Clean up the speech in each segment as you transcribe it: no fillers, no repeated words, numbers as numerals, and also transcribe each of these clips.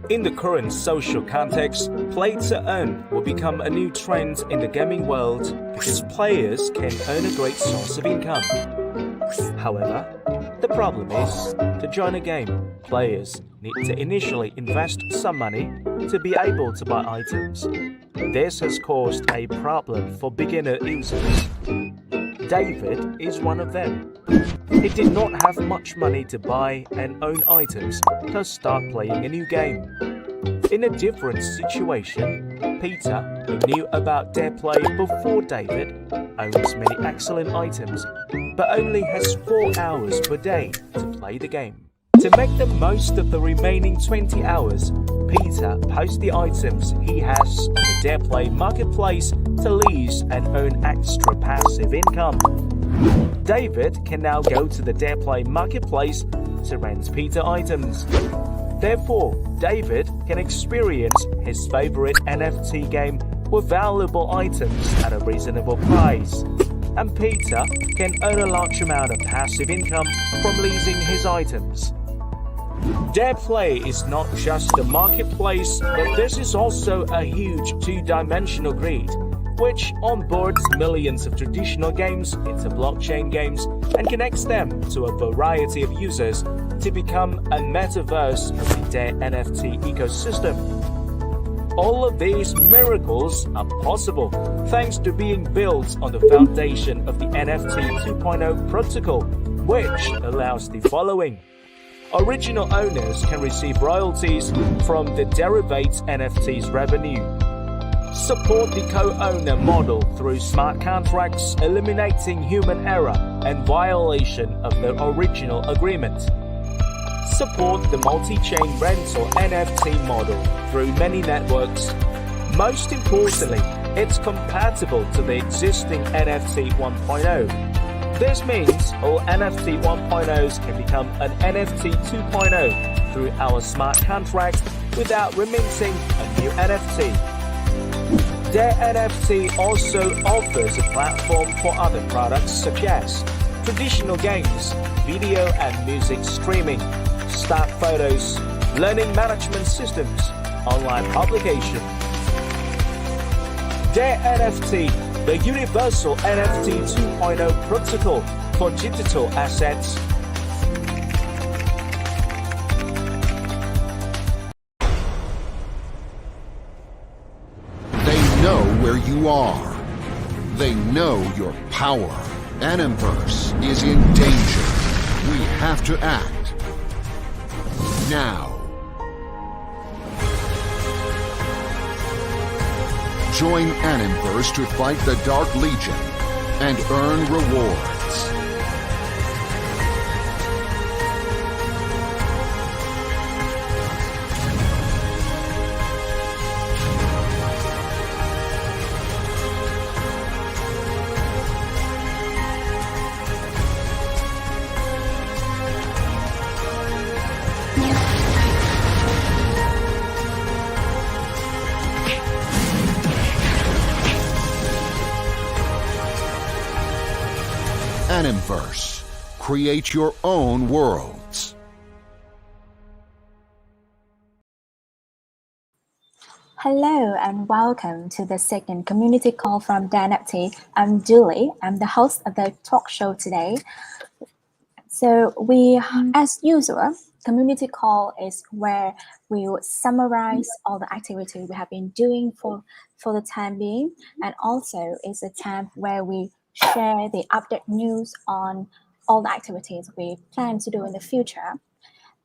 In the current social context, play to earn will become a new trend in the gaming world because players can earn a great source of income. However, the problem is, to join a game, players need to initially invest some money to be able to buy items. This has caused a problem for beginner users. David is one of them. He did not have much money to buy and own items to start playing a new game. In a different situation, Peter, who knew about Deadplay before David, owns many excellent items, but only has 4 hours per day to play the game. To make the most of the remaining 20 hours, Peter posts the items he has on the Deadplay marketplace to lease and earn extra passive income. David can now go to the Deadplay marketplace to rent Peter items. Therefore, David can experience his favorite NFT game with valuable items at a reasonable price. And Peter can earn a large amount of passive income from leasing his items. Deadplay is not just a marketplace, but this is also a huge two-dimensional grid, which onboards millions of traditional games into blockchain games and connects them to a variety of users to become a metaverse of the DareNFT ecosystem. All of these miracles are possible thanks to being built on the foundation of the NFT 2.0 protocol, which allows the following. Original owners can receive royalties from the derivatives NFT's revenue. Support the co-owner model through smart contracts, eliminating human error and violation of the original agreement. Support the multi-chain rental NFT model through many networks. Most importantly, it's compatible to the existing NFT 1.0. This means all NFT 1.0s can become an NFT 2.0 through our smart contract without reminting a new NFT. DareNFT also offers a platform for other products such as traditional games, video and music streaming, stock photos, learning management systems, online publication. DareNFT, the universal NFT 2.0 protocol for digital assets. They know where you are. They know your power. Animverse is in danger. We have to act. Now. Join Animverse to fight the Dark Legion and earn rewards. Animverse. Create your own worlds. Hello and welcome to the second community call from DareNFT. I'm Julie. I'm the host of the talk show today. So as usual, community call is where we will summarize all the activity we have been doing for the time being, and also it's a time where we share the update news on all the activities we plan to do in the future.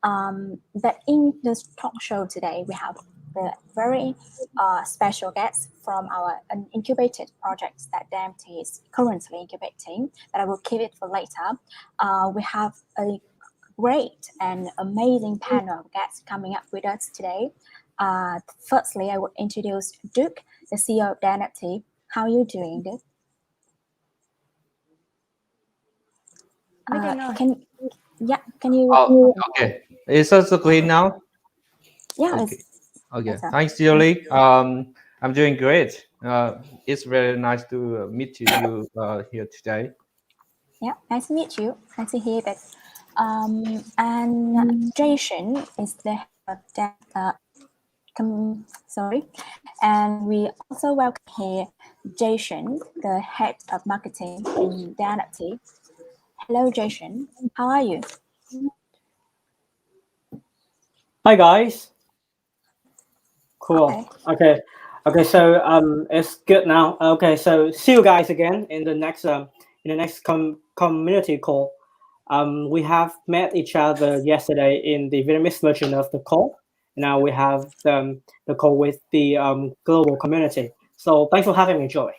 But in this talk show today, we have the very special guests from our incubated projects that DareNFT is currently incubating, but I will keep it for later. We have a great and amazing panel of guests coming up with us today. Firstly, I will introduce Duke, the CEO of DareNFT. How are you doing, Duke? Can you? Oh, okay. Is that clear now? Yeah. Okay. Thanks, Julie. I'm doing great. It's very nice to meet you here today. Yeah, nice to meet you. Nice to hear that. And Jason is the head of sorry, and we also welcome here Jason, the head of marketing in DareNFT. Hello, Jason. How are you? Hi guys. Cool. Okay. Okay. So it's good now. Okay. So see you guys again in the next community call. We have met each other yesterday in the very mixed version of the call. Now we have the call with the global community. So thanks for having me, Joy.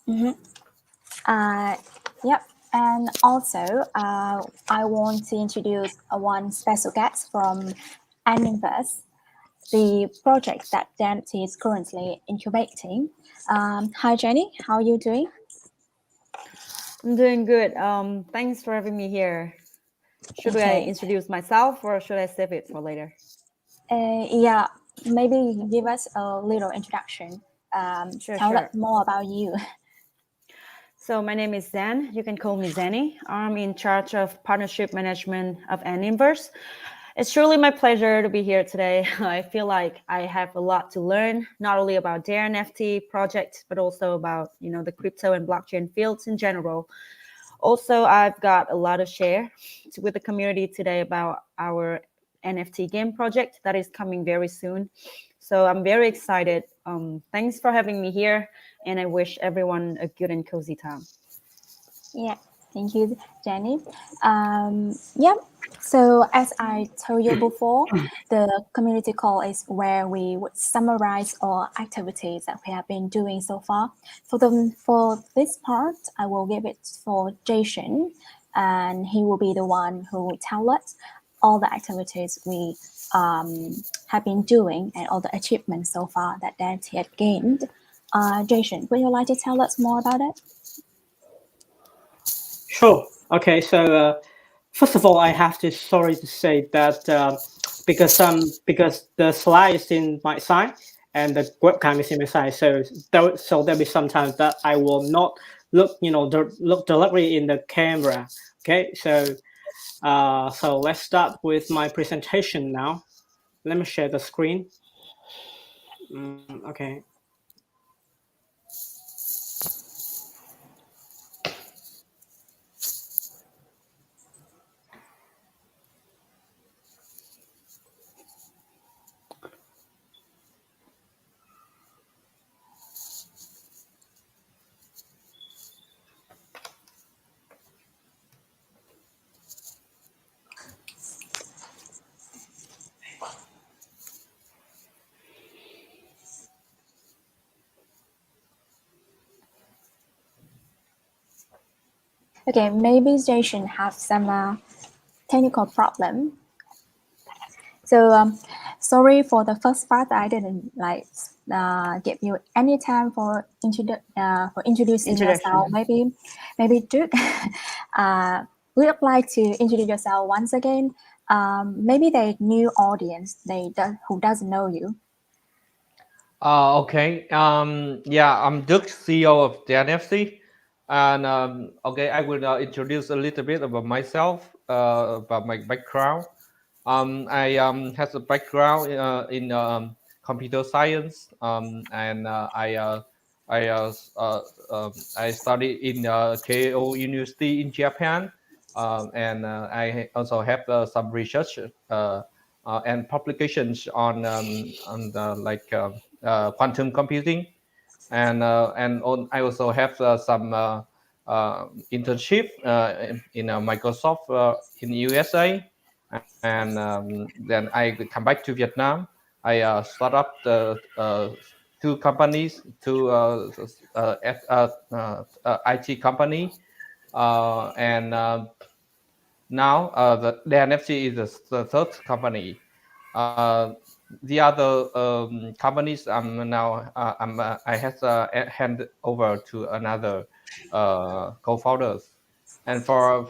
Yep. And also, I want to introduce one special guest from Animverse, the project that DareNFT is currently incubating. Hi, Jenny. How are you doing? I'm doing good. Thanks for having me here. Should I introduce myself or should I save it for later? Yeah, maybe give us a little introduction. Tell us more about you. So my name is Zen. You can call me Zennie. I'm in charge of partnership management of Animverse. It's truly my pleasure to be here today. I feel like I have a lot to learn, not only about DareNFT project, but also about the crypto and blockchain fields in general. Also, I've got a lot to share with the community today about our NFT game project that is coming very soon. So I'm very excited. Thanks for having me here, and I wish everyone a good and cozy time. Yeah, thank you, Jenny. Yep. So as I told you before, the community call is where we would summarize all activities that we have been doing so far. For this part, I will give it for Jason, and he will be the one who will tell us all the activities we have been doing and all the achievements so far that DareNFT had gained. Jason, would you like to tell us more about it? Sure. Okay. So first of all, I have to sorry to say that because the slide is in my side and the webcam is in my side, so there'll be some times that I will not look look directly in the camera. Okay. So let's start with my presentation now. Let me share the screen. Okay. Okay, maybe Jason have some technical problem. So sorry for the first part. I didn't give you any time for introducing yourself. Maybe Duke, would you like to introduce yourself once again? Maybe the new audience who doesn't know you. Okay. Yeah, I'm Duke, CEO of DareNFT. And okay, I will introduce a little bit about myself, about my background. I have a background in computer science, and I studied in Keio University in Japan, and I also have some research and publications on quantum computing, and I also have some internship in Microsoft in USA, and then I come back to Vietnam. I start up the two companies, two IT company, and now the DareNFT is the third company. The other companies I have hand over to another co-founders, and for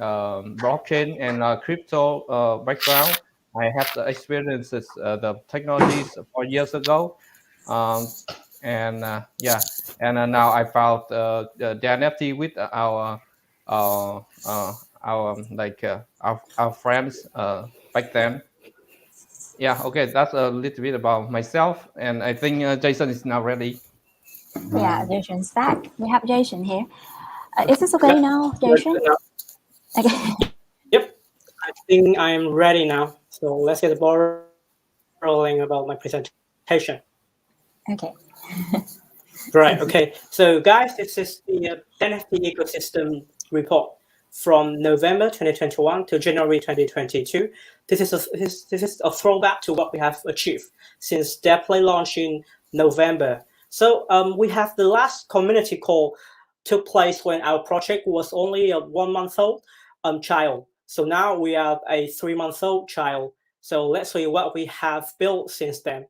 blockchain and crypto background, I have the experiences the technologies 4 years ago, and now I found the NFT with our friends back then. Yeah, okay, that's a little bit about myself, and I think Jason is now ready. Yeah, Jason's back. We have Jason here. Is this okay now, Jason? Okay. Yep, I think I'm ready now. So let's get the ball rolling about my presentation. Okay. Right. Okay. So, guys, this is the NFT ecosystem report from November 2021 to January 2022. This is a throwback to what we have achieved since Deadplay launched in November. So, we have the last community call took place when our project was only a 1 month old child. So now we are a 3 month old child. So let's see what we have built since then.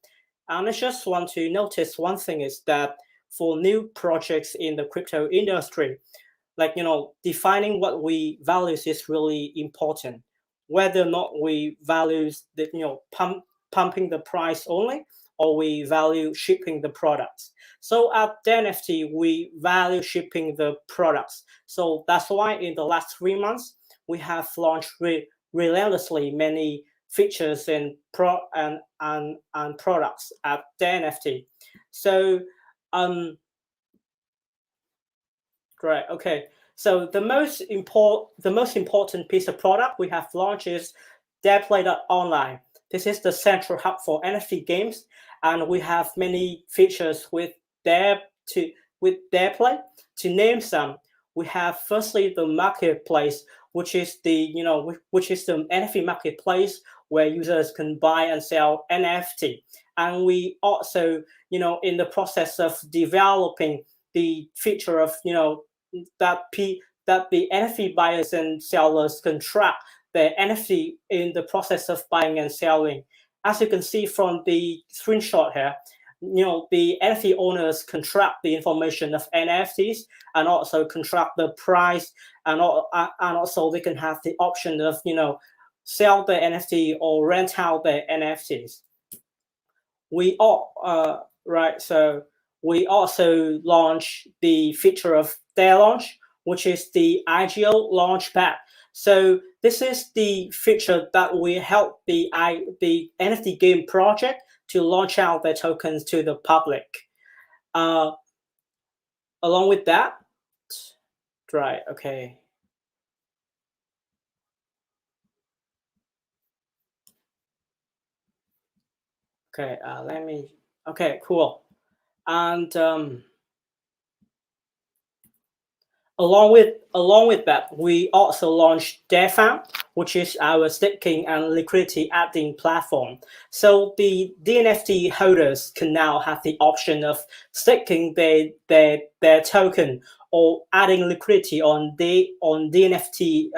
And I just want to notice one thing is that for new projects in the crypto industry, like, defining what we values is really important. Whether or not we values the, pumping the price only, or we value shipping the products. So at DareNFT, we value shipping the products. So that's why in the last 3 months, we have launched relentlessly many features and products at DareNFT. So great. Okay. So the most important piece of product we have launched is Deadplay.online. This is the central hub for NFT games, and we have many features with Deadplay. To name some, we have firstly the marketplace, which is the NFT marketplace where users can buy and sell NFT. And we also, in the process of developing the feature of that the NFT buyers and sellers can track the NFT in the process of buying and selling. As you can see from the screenshot here, the NFT owners can track the information of NFTs and also can track the price, and also they can have the option of sell the NFT or rent out the NFTs. We also launched the feature of Dare Launch, which is the IGO Launchpad. So this is the feature that will help the NFT game project to launch out their tokens to the public. Along with that, right? Okay. Okay. Okay. Cool. And along with that, we also launched DareFarm, which is our staking and liquidity adding platform. So the DNFT holders can now have the option of staking their token or adding liquidity on DNFT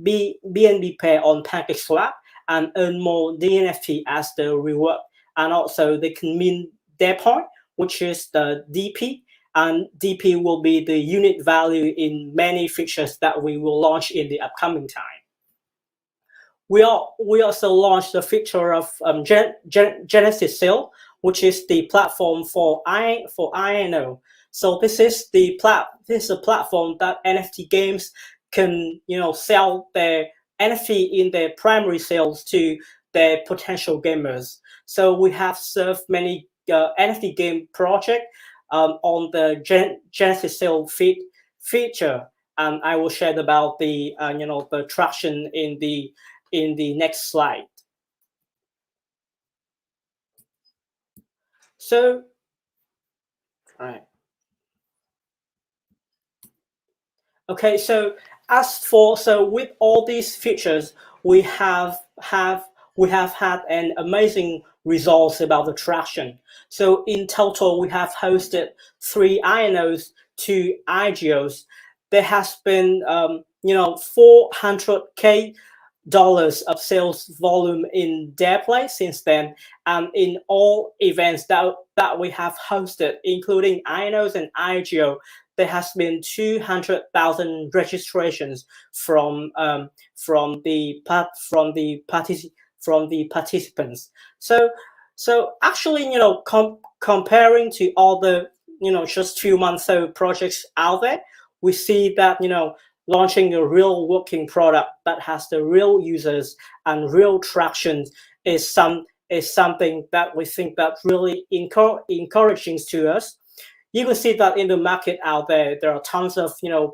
BNB pair on PancakeSwap and earn more DNFT as the reward. And also they can mint their point, which is the DP. And DP will be the unit value in many features that we will launch in the upcoming time. We also launched the feature of Genesis Sale, which is the platform for INO. So this is a platform that NFT games can sell their NFT in their primary sales to their potential gamers. So we have served many NFT game projects on the Genesis Sale feature, and I will share about the the traction in the next slide. So, right. Okay, so with all these features, we have had an amazing results about the traction. So in total, we have hosted 3 INOs, 2 IGOs. There has been $400K of sales volume in Deadplay since then, and in all events that we have hosted, including INOs and IGO, there has been 200,000 registrations from the participants. So actually, comparing to all the just few months old projects out there, we see that launching a real working product that has the real users and real traction is something that we think that really encouraging to us. You can see that in the market out there, there are tons of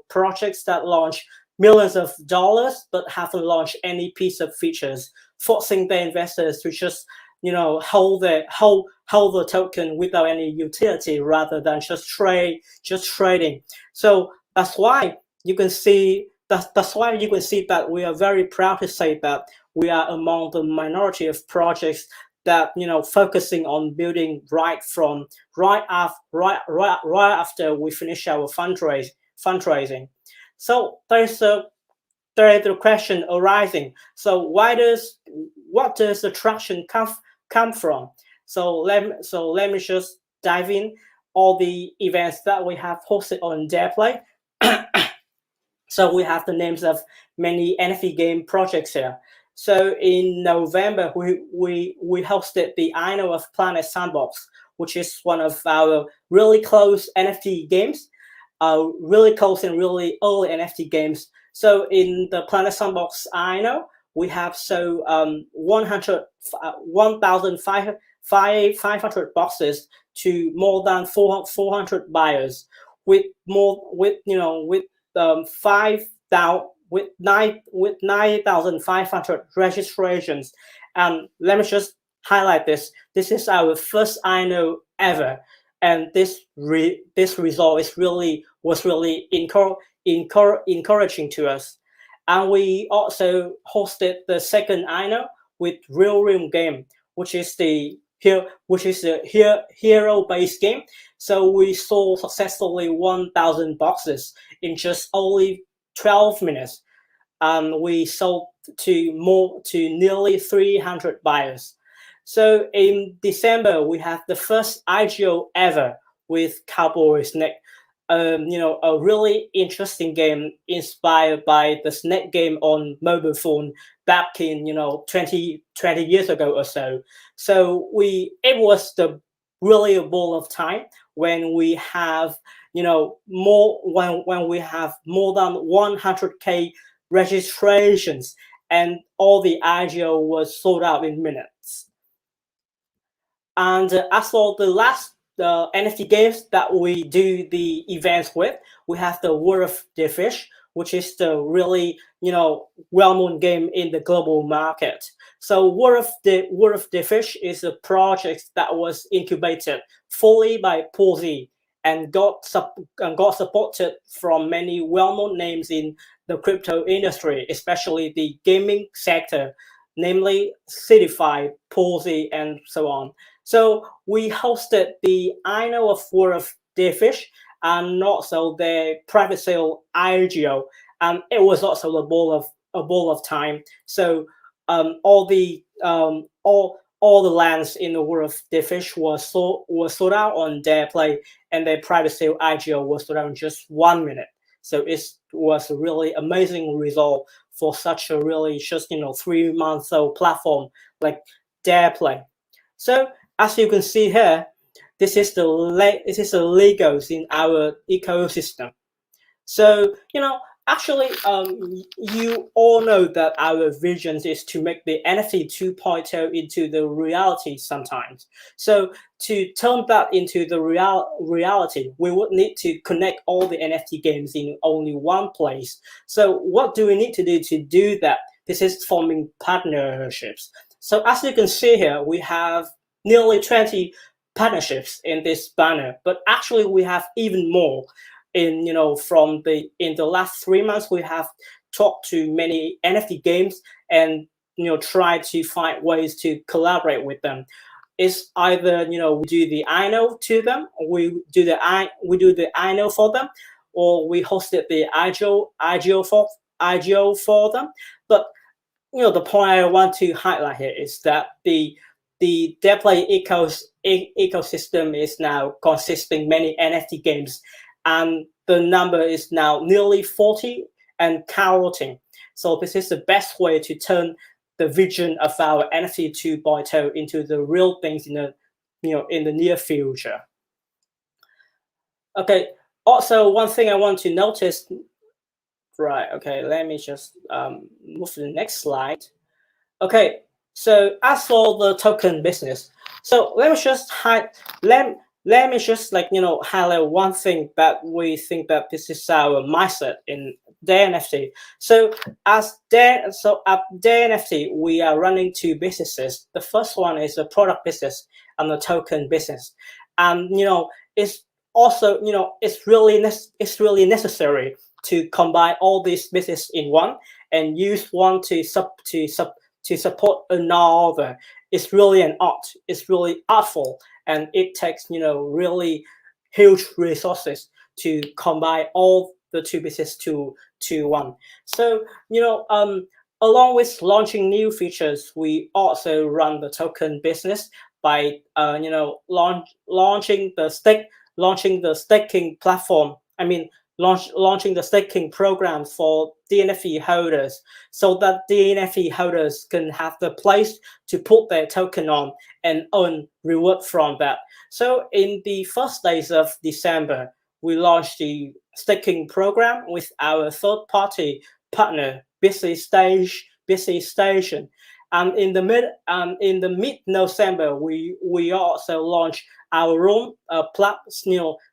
projects that launch millions of dollars but haven't launched any piece of features, forcing their investors to just hold the token without any utility rather than just trading. So that's why you can see that we are very proud to say that we are among the minority of projects that focusing on building right after we finish our fundraising. So there's the question arising. So what does the traction come from? So let me just dive in all the events that we have hosted on Deadplay. So we have the names of many NFT game projects here. So in November, we hosted the I Know of Planet Sandbox, which is one of our really close NFT games, really close and really early NFT games. So in the Planet Sandbox I Know, we have 1,500 boxes to more than 400 buyers with 9,500 registrations. And let me just highlight this. This is our first I Know ever, and this result was really encouraging to us. And we also hosted the second I Know with Real Room Game, which is the hero-based game. So we sold successfully 1,000 boxes in just only 12 minutes. We sold to nearly 300 buyers. So in December, we have the first IGO ever with Cowboy Snake. A really interesting game inspired by the Snake game on mobile phone back in 20 years ago or so. So it was the really a ball of time when we have when we have more than 100K registrations, and all the IGO was sold out in minutes. And as for the last NFT games that we do the events with, we have the World of DareFish, which is the really well-known game in the global market. So World of DareFish is a project that was incubated fully by Posey and got supported from many well-known names in the crypto industry, especially the gaming sector, namely Certified, Posey, and so on. So we hosted the I Know of World of DareFish and also the private sale IGO, and it was also a ball of time. So all the lands in the World of DareFish was sold out on Deadplay, and the private sale IGO was sold out in just 1 minute. So it was a really amazing result for such a really just 3-month-old platform like Deadplay. So as you can see here, this is the Legos in our ecosystem. So actually, you all know that our vision is to make the NFT 2.0 into the reality sometimes. So to turn that into the reality, we would need to connect all the NFT games in only one place. So what do we need to do that? This is forming partnerships. So as you can see here, we have nearly 20 partnerships in this banner, but actually we have even more. In the last 3 months, we have talked to many NFT games and tried to find ways to collaborate with them. It's either we do the I Know to them, we do the I Know for them, or we hosted the IGO for them. But the point I want to highlight here is that the Deadplay ecosystem is now consisting many NFT games, and the number is now nearly 40 and counting. So this is the best way to turn the vision of our NFT 2.0 into the real things in the near future. Okay. Also, one thing I want to notice Right. Okay. Let me just move to the next slide. Okay. So as for the token business, so let me just let me just highlight one thing that we think that this is our mindset in DareNFT. So at DareNFT, we are running two businesses. The first one is a product business and the token business, and it's also it's really necessary to combine all these business in one and use one to support another. It's really an art. It's really artful, and it takes really huge resources to combine all the two businesses to one. So along with launching new features, we also run the token business by launching the staking platform. I mean, launching the staking program for DNFT holders, so that DNFT holders can have the place to put their token on and earn reward from that. So in the first days of December, we launched the staking program with our third-party partner, Busy Station. And in the mid-November, we also launched our own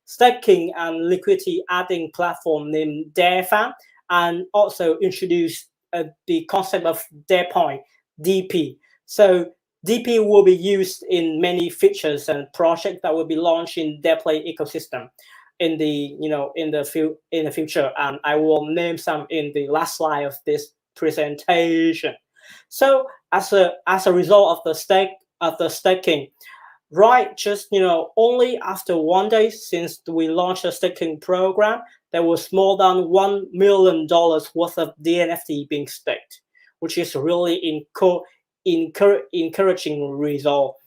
staking and liquidity adding platform named DareFarm, and also introduced the concept of DarePoint, DP. So DP will be used in many features and projects that will be launched in Deadplay ecosystem in the future, and I will name some in the last slide of this presentation. So as a result of the staking, right, just only after 1 day since we launched the staking program, there was more than $1 million worth of DNFT being staked, which is really encouraging result.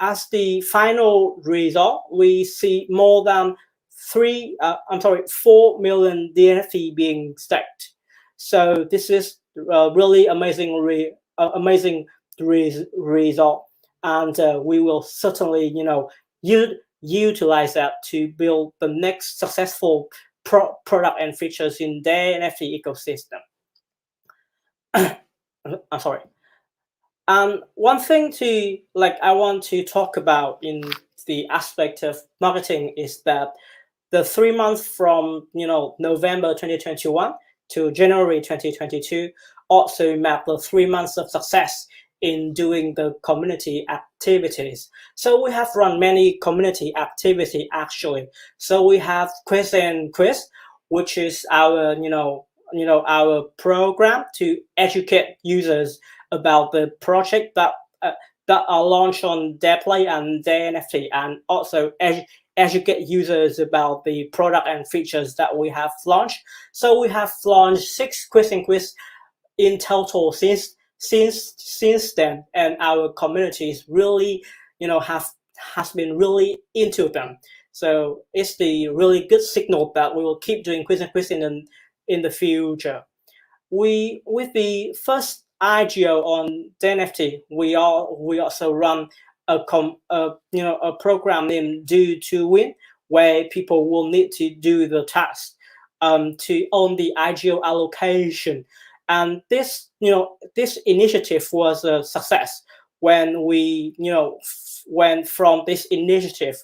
As the final result, we see more than 4 million DNFT being staked. So this is really amazing result, and we will certainly utilize that to build the next successful product and features in their NFT ecosystem. I'm sorry. One thing I want to talk about in the aspect of marketing is that the 3 months from November 2021 to January 2022 also marked the 3 months of success in doing the community activities. So we have run many community activity actually. So we have Quiz and Quiz, which is our our program to educate users about the project that are launched on Deadplay and DareNFT, and also educate users about the product and features that we have launched. So we have launched 6 Quiz and Quiz in total since then, and our communities really has been really into them. So it's the really good signal that we will keep doing Quiz and Quiz in the future. With the first IGO on DareNFT, we also run a program named Do to Win, where people will need to do the task to own the IGO allocation. And this initiative was a success when when from this initiative,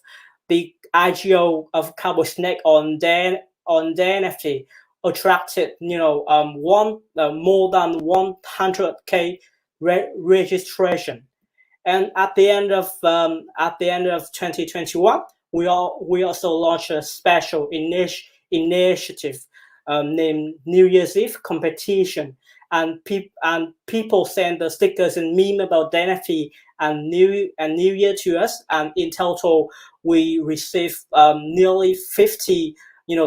the IGO of Cowboy Snake on DareNFT attracted more than 100K registration. And at the end of 2021, we also launched a special initiative named New Year's Eve competition, and people send the stickers and meme about DareNFT and New Year to us, and in total we received nearly 50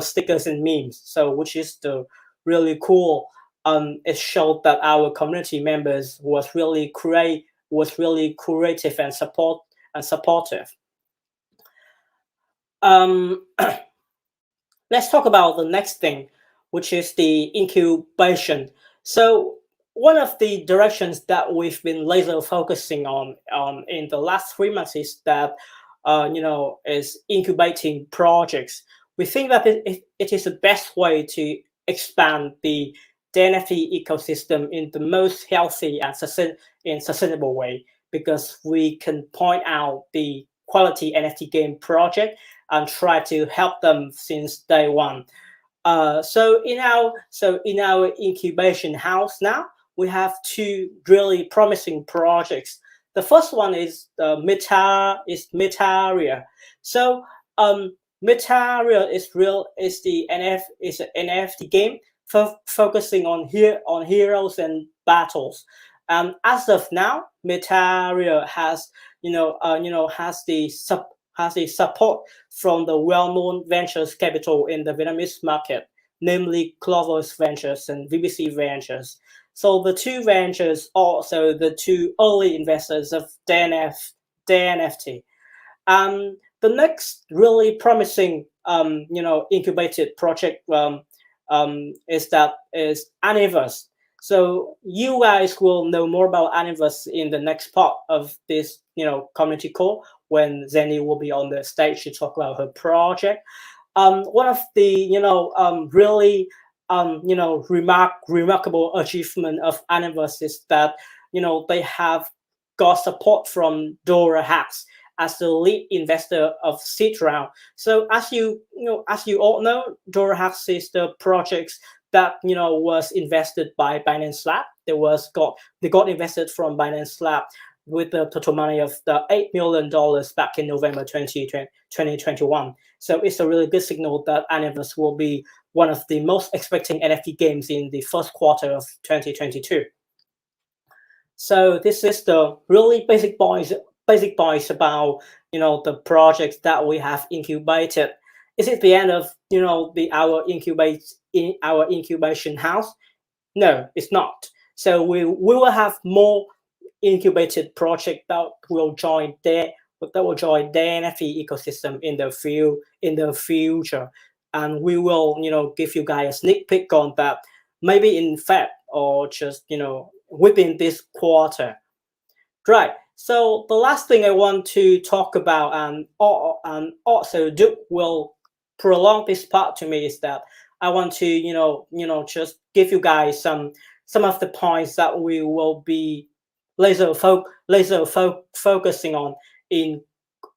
stickers and memes. So which is the really cool. It showed that our community members was really creative and supportive. Let's talk about the next thing, which is the incubation. So one of the directions that we've been laser focusing on in the last 3 months is that is incubating projects. We think that it is the best way to expand the DareNFT ecosystem in the most healthy and sustainable way, because we can point out the quality NFT game project and try to help them since day one. So in our incubation house now, we have two really promising projects. The first one is Metaria. So Metaria is an NFT game focusing on heroes and battles. As of now, Metaria has the support from the well-known ventures capital in the Vietnamese market, namely Clovis Ventures and VBC Ventures. So the two ventures also the two early investors of DareNFT. The next really promising incubated project is Animverse. So you guys will know more about Animverse in the next part of this community call, when Zennie will be on the stage to talk about her project. One of the really remarkable achievement of Animverse is that they have got support from Dora Hacks as the lead investor of seed round. So as you all know, Dora Hacks is the projects that was invested by Binance Lab. They got invested from Binance Lab with the total money of the $8 million back in November 2021. So it's a really good signal that Animverse will be one of the most expecting NFT games in the first quarter of 2022. So this is the really basic points about the projects that we have incubated. Is it the end of our incubation house? No, it's not. So we will have more incubated project that will join the NFT ecosystem in the future, and we will give you guys a sneak peek on that, maybe in Feb or just within this quarter. Right. So the last thing I want to talk about, and also Duke will prolong this part to me, is that I want to just give you guys some of the points that we will be laser focusing on in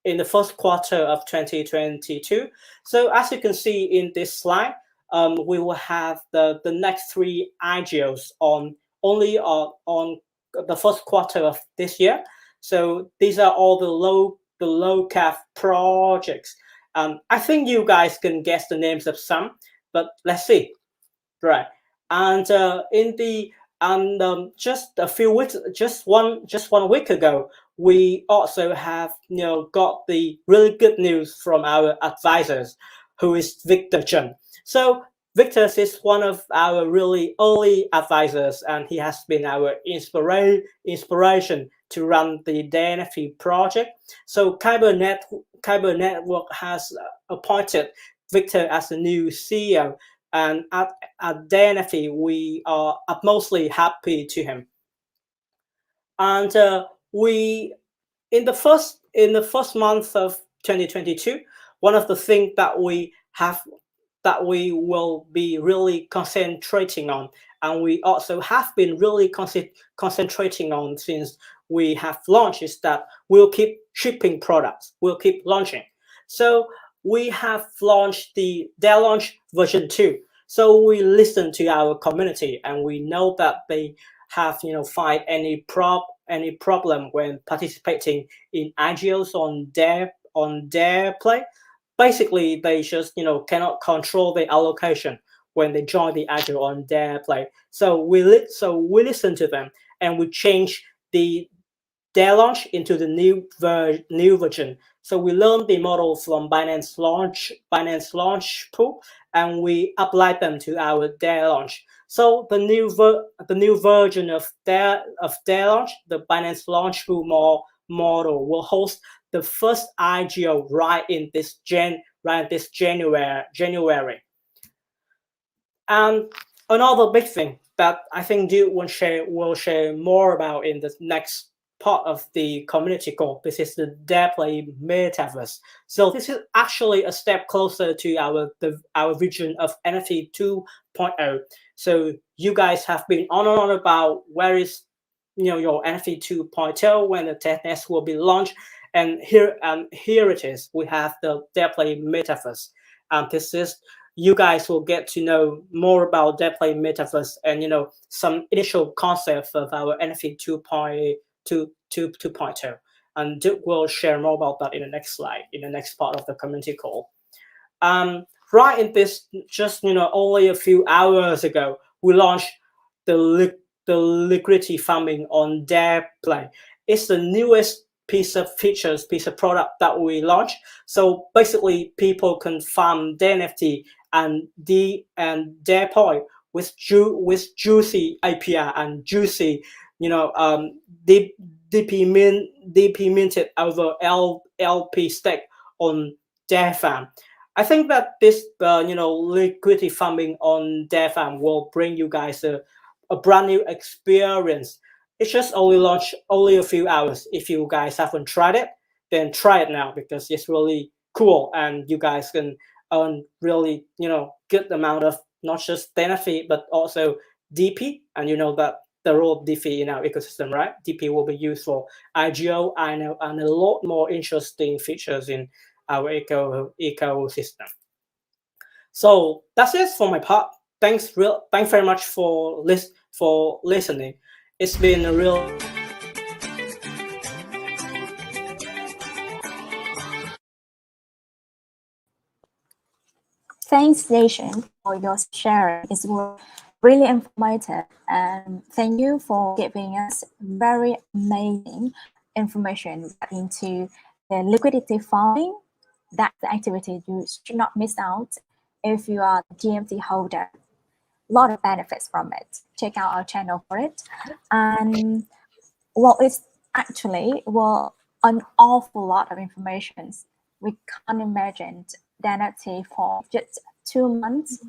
the first quarter of 2022. So as you can see in this slide, we will have the next three IGOs on the first quarter of this year. So these are all the low cap projects. I think you guys can guess the names of some, but let's see. Right. And just one week ago, we also have got the really good news from our advisors, who is Victor Chen. So Victor is one of our really early advisors, and he has been our inspiration to run the DareNFT project. So Kyber Network has appointed Victor as the new CEO, and at DareNFT we are utmostly happy to him. And in the first month of 2022, one of the things that we will be really concentrating on, and we also have been really concentrating on since we have launched, is that we'll keep shipping products. We'll keep launching. So we have launched the Dare Launch version 2. So we listen to our community, and we know that they have find any problem when participating in IGOs on Deadplay. Basically, they just cannot control the allocation when they join the IGO on Deadplay. So we listen to them, and we change the Dare Launch into the new version. So we learned the model from Binance Launch pool, and we applied them to our Dare Launch. So the new version of Dare Launch, the Binance Launch pool model, will host the first IGO right in this January. And another big thing that I think Duke will share more about in the next part of the community call. This is the Deadplay Metaverse. So this is actually a step closer to our vision of NFT 2.0. So you guys have been on and on about where is your NFT 2.0 when the testnet will be launched, and here it is. We have the Deadplay Metaverse. This is you guys will get to know more about Deadplay Metaverse and some initial concepts of our NFT 2.0. And Duke will share more about that in the next slide, in the next part of the community call. Right in this, just only a few hours ago, we launched the Liquidity Farming on Deadplay. It's the newest piece of product that we launched. So basically, people can farm DareNFT and Deadplay with juicy API and juicy, DP minted over LP stake on Dare Farm. I think that this, liquidity farming on Dare Farm will bring you guys a brand new experience. It's just only launched only a few hours. If you guys haven't tried it, then try it now because it's really cool and you guys can earn really, good amount of not just DareNFT but also DP. And you know that the role of DP in our ecosystem, right? DP will be used for IGO, and a lot more interesting features in our ecosystem. So that's it for my part. Thanks very much for listening. It's been a real Thanks, Nation, for your sharing. It's really informative, and thank you for giving us very amazing information into the liquidity farming. That's the activity you should not miss out if you are a GMT holder. A lot of benefits from it. Check out our channel for it. And it's actually an awful lot of information. We can't imagine DareNFT for just 2 months.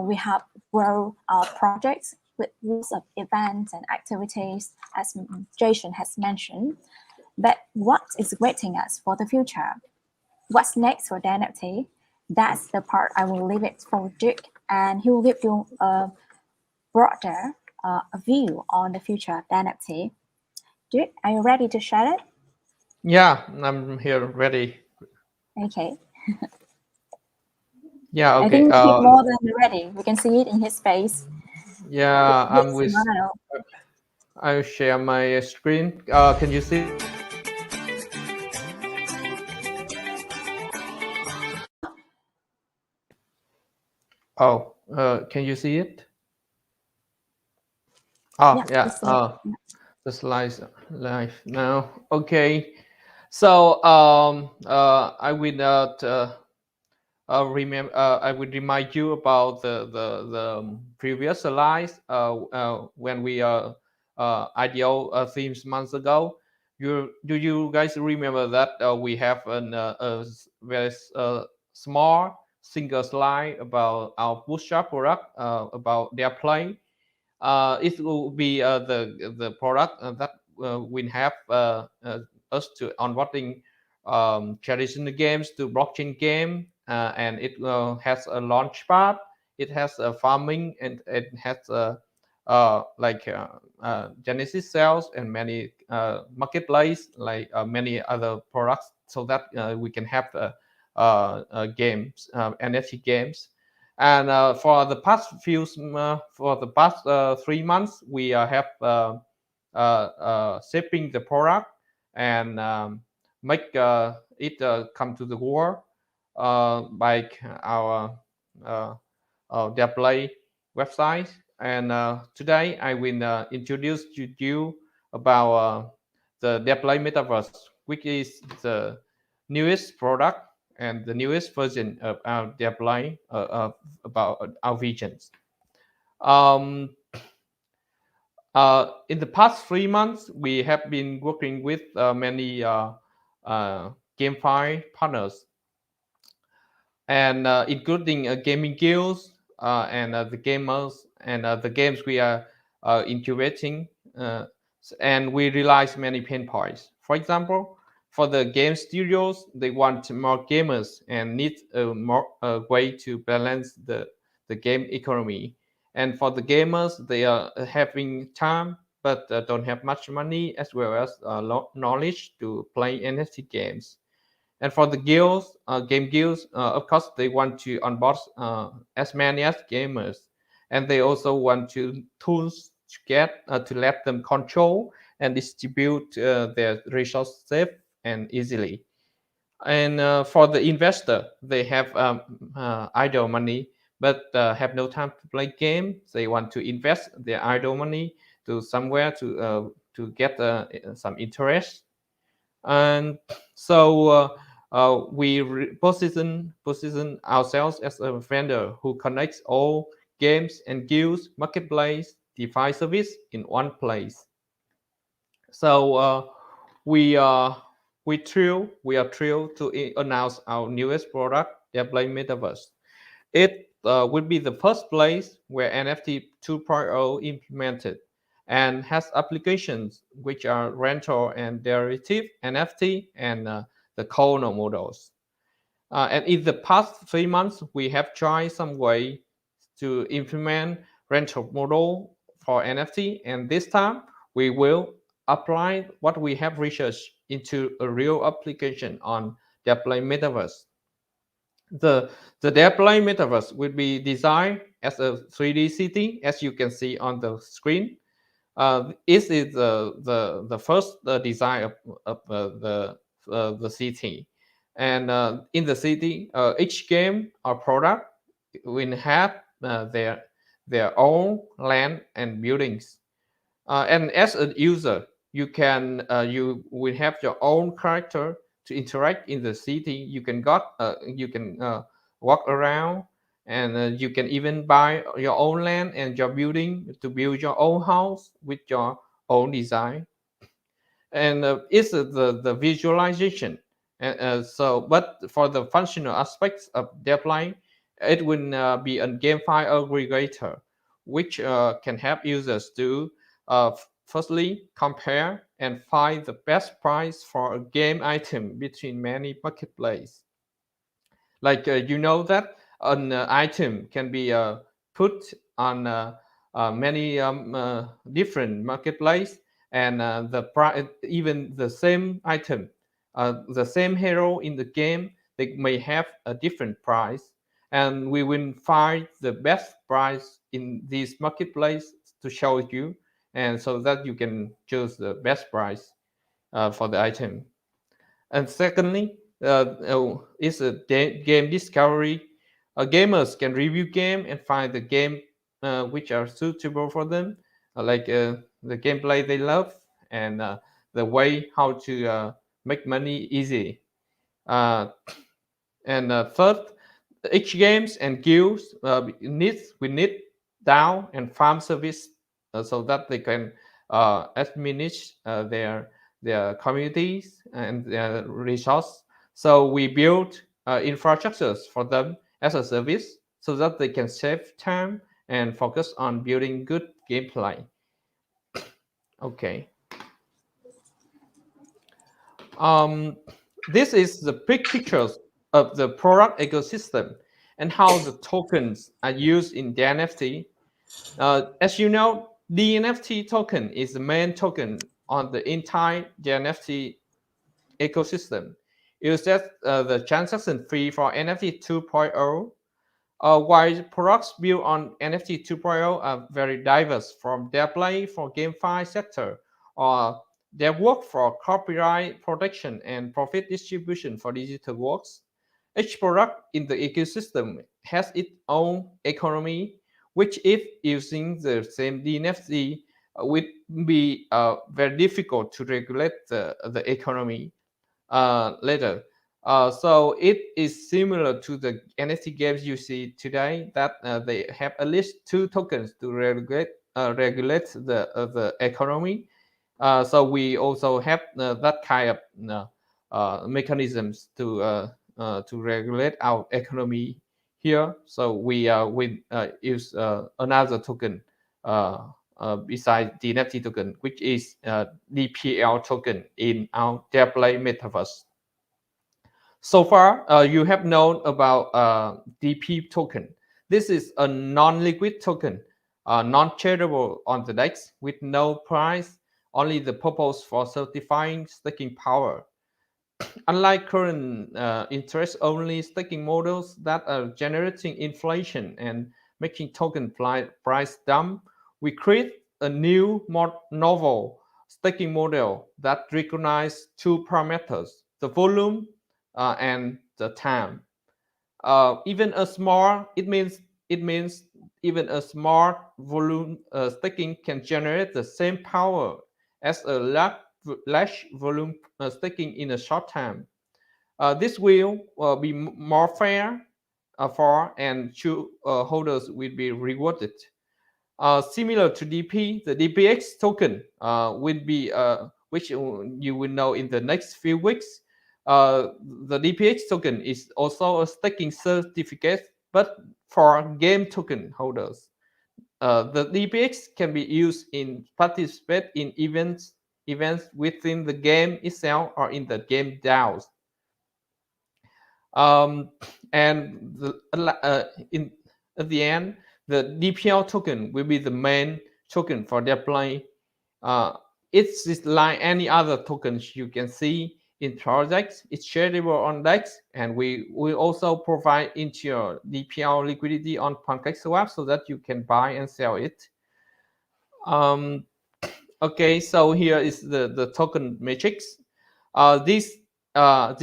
We have grown our projects with lots of events and activities, as Jason has mentioned. But what is awaiting us for the future? What's next for DareNFT? That's the part I will leave it for Duke, and he will give you a broader view on the future of DareNFT. Duke, are you ready to share it? Yeah, I'm here ready. Okay. Yeah, okay. I think he's more than ready. We can see it in his face. Yeah, I'm with. Smile. I'll share my screen. Can you see? Oh, can you see it? Oh, yeah. The slides live now. Okay. So I will not remember. I will remind you about the previous slides when we IDO themes months ago. Do you guys remember that we have a very small single slide about our bootstrap product about Deadplay? It will be the product that will have us to onboarding traditional games to blockchain game, and it has a launch pad. It has a farming, and it has Genesis sales and many marketplace like many other products, so that we can have games, NFT games. And for the past 3 months, we have shipping the product and make it come to the world by our Deadplay website. And today I will introduce to you about the Deadplay Metaverse, which is the newest product and the newest version of our Deadplay about our visions. In the past 3 months, we have been working with many GameFi partners, and including gaming guilds and the gamers and the games we are incubating, and we realize many pain points. For example, for the game studios, they want more gamers and need a more way to balance the the game economy. And for the gamers, they are having time but don't have much money as well as knowledge to play NFT games. And for the guilds, game guilds, of course, they want to onboard as many as gamers, and they also want to tools to get to let them control and distribute their resources safe and easily. And for the investor, they have idle money but have no time to play game. They want to invest their idle money to somewhere to get some interest. And so we position ourselves as a vendor who connects all games and guilds, marketplace, DeFi service in one place. So we are thrilled to announce our newest product, Deadplay Metaverse. It would be the first place where NFT 2.0 implemented and has applications which are rental and derivative NFT and the Kono models. And in the past 3 months, we have tried some way to implement rental model for NFT, and this time we will apply what we have researched into a real application on Deadplay Metaverse. The Deadplay Metaverse will be designed as a 3D city, as you can see on the screen. This is the first design of the city, and in the city, each game or product will have their own land and buildings. And as a user, you will have your own character to interact in the city. You can walk around, and you can even buy your own land and your building to build your own house with your own design. And it's the visualization. And but for the functional aspects of Deadplay, it will be a GameFi aggregator, which can help users to firstly compare and find the best price for a game item between many marketplaces. Like you know that an item can be put on many different marketplace, and the price, even the same item, the same hero in the game, they may have a different price, and we will find the best price in this marketplace to show you, and so that you can choose the best price for the item. And secondly, is a game discovery. Gamers can review game and find the game which are suitable for them, like the gameplay they love, and the way how to make money easy. And third, each games and guilds we need DAO and farm service so that they can administer their communities and their resource. So we build infrastructures for them as a service so that they can save time and focus on building good gameplay. Okay. This is the big pictures of the product ecosystem and how the tokens are used in DareNFT. As you know, the NFT token is the main token on the entire DareNFT ecosystem. It sets the transaction fee for NFT 2.0. While products built on NFT 2.0 are very diverse, from Deadplay for GameFi sector, or their work for copyright protection and profit distribution for digital works. Each product in the ecosystem has its own economy, which if using the same DNFT would be very difficult to regulate the economy later. So it is similar to the NFC games you see today, that they have at least 2 tokens to regulate the economy. So we also have that kind of mechanisms to regulate our economy here. So we use another token besides the NFT token, which is DPO token in our Deadplay Metaverse. So far, you have known about DP token. This is a non-liquid token, non-tradable on the DEX with no price, only the purpose for certifying staking power. Unlike current interest-only staking models that are generating inflation and making token price dump, we create a new, more novel staking model that recognizes two parameters: the volume and the time. Even a small, it means even a small volume staking can generate the same power as a large volume staking in a short time. This will be more fair for and holders will be rewarded. Similar to DP, the DPX token will be, which you will know in the next few weeks. The DPX token is also a staking certificate, but for game token holders. The DPX can be used in participate in events within the game itself or in the game DAOs. And at the end, the DPO token will be the main token for Deadplay. It's like any other tokens you can see in projects. It's shareable on DEX, and we will also provide into your DPO liquidity on PancakeSwap so that you can buy and sell it. Okay, so here is the token matrix. These are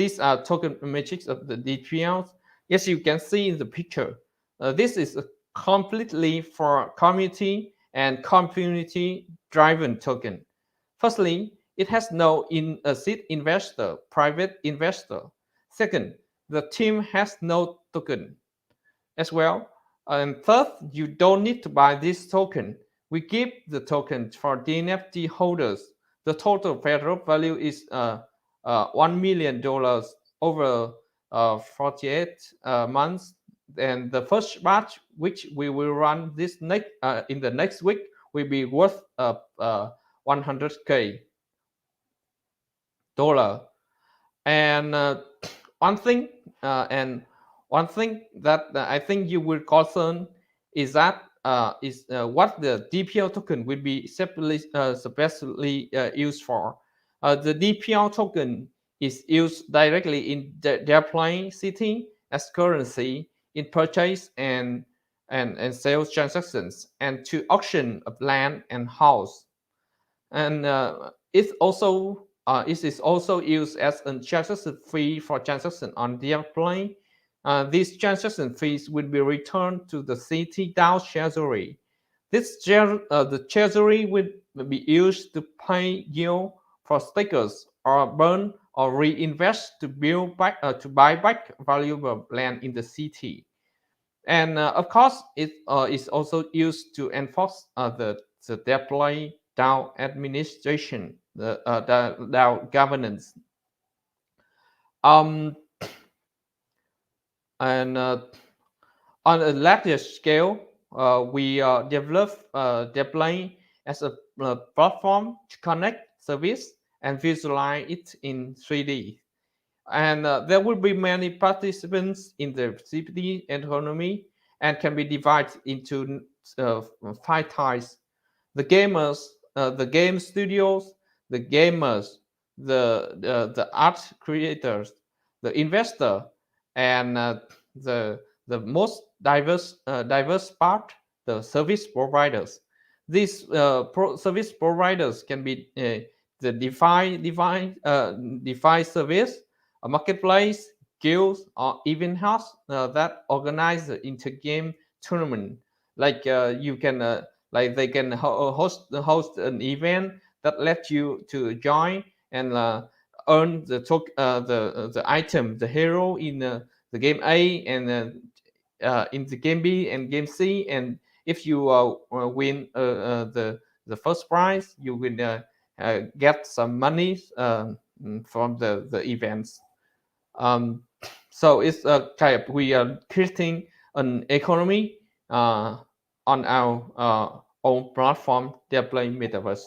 token matrix of the DPLs. Yes, you can see in the picture. This is a completely for community and community-driven token. Firstly, it has no seed investor, private investor. Second, the team has no token as well. And third, you don't need to buy this token. We give the token for DNFT holders. The total federal value is $1 million over 48 months. And the first batch, which we will run this in the next week, will be worth $100K. And one thing that I think you will concern is that what the DPO token will be specially used for. The DPO token is used directly in Deadplay City as currency in purchase and sales transactions, and to auction of land and house. And it is also used as a transaction fee for transaction on Deadplay. These transaction fees will be returned to the CT DAO treasury. The treasury will be used to pay yield for stakers, or burn or reinvest to buy back valuable land in the city. And of course, it is also used to enforce the Deadplay DAO administration, the DAO governance. And on a larger scale, we develop Deadplay as a platform to connect service and visualize it in 3D. And there will be many participants in the CPD economy, and can be divided into 5 types: the gamers, the game studios, the gamers, the art creators, the investor, and the most diverse part, the service providers. These service providers can be the DeFi service, a marketplace, guilds, or even house that organize the inter-game tournament. Like you can like they can host an event that lets you to join and earn the item, the hero in the game A, and in the game B and game C. And if you win the first prize, you will get some money from the events. So it's kind of, we are creating an economy on our own platform, Deadplay Metaverse.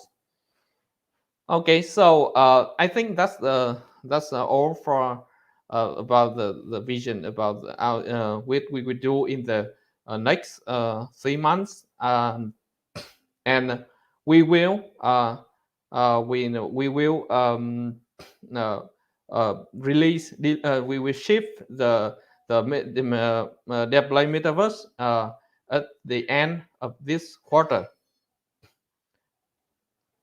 Okay, so I think that's all for about the vision about our what we would do in the next 3 months, and we will we will release we will ship the Deadplay Metaverse at the end of this quarter.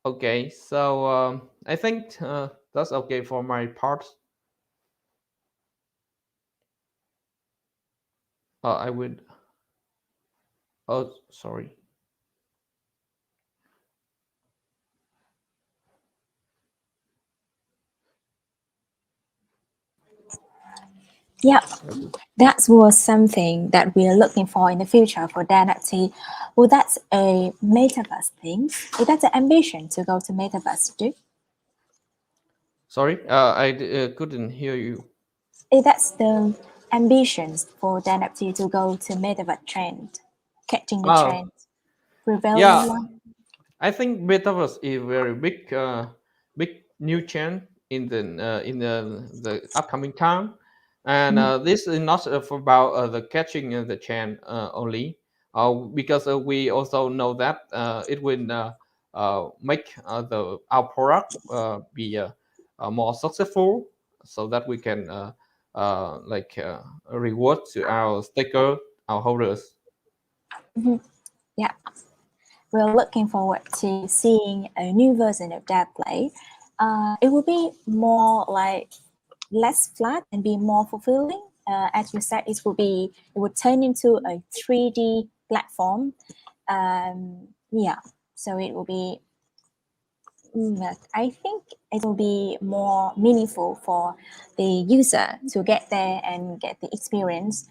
Okay, so I think that's okay for my part. I would. Oh, sorry. Yeah, that was something that we are looking for in the future for DareNFT. Well, that's a metaverse thing. Is that the ambition to go to metaverse too? Sorry, I couldn't hear you. Is that the ambitions for DareNFT to go to metaverse trend, catching the trend, prevailing Yeah, one? I think Metaverse is very big, big new trend in the upcoming time, and this is not about the catching the trend only, because we also know that it will make our product be more successful, so that we can reward to our staker, our holders. Yeah, we're looking forward to seeing a new version of Deadplay. It will be more like less flat and be more fulfilling. As you said, it would turn into a 3D platform. Yeah, so it will be. I think it will be more meaningful for the user to get there and get the experience,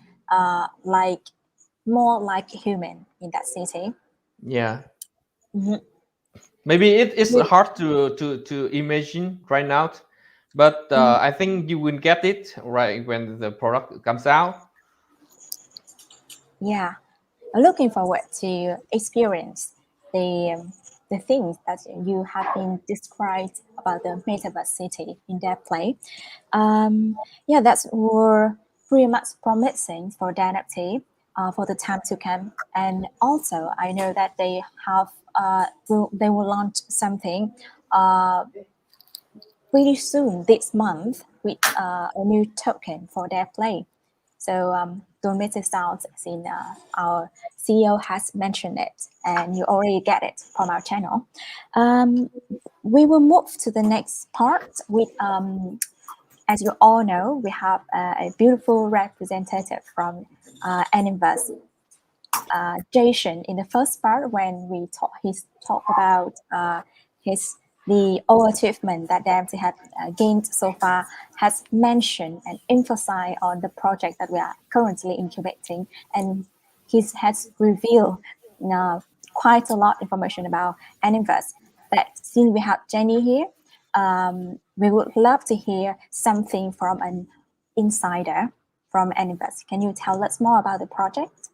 more like a human in that city. Yeah. Mhm. Maybe it is hard to imagine right now, but I think you will get it right when the product comes out. Yeah, I'm looking forward to experience the things that you have been described about the metaverse city in Deadplay. Yeah, that's were pretty much promising for DareNFT for the time to come. And also, I know that they have they will launch something pretty soon this month with a new token for Deadplay. So don't miss it out, since our CEO has mentioned it and you already get it from our channel. We will move to the next part with, as you all know, we have a beautiful representative from Animverse, Jason, in the first part when he talk about the achievement that DareNFT had gained so far, has mentioned and emphasized on the project that we are currently incubating, and he has revealed quite a lot of information about Animverse. But since we have Zennie here, we would love to hear something from an insider from Animverse. Can you tell us more about the project?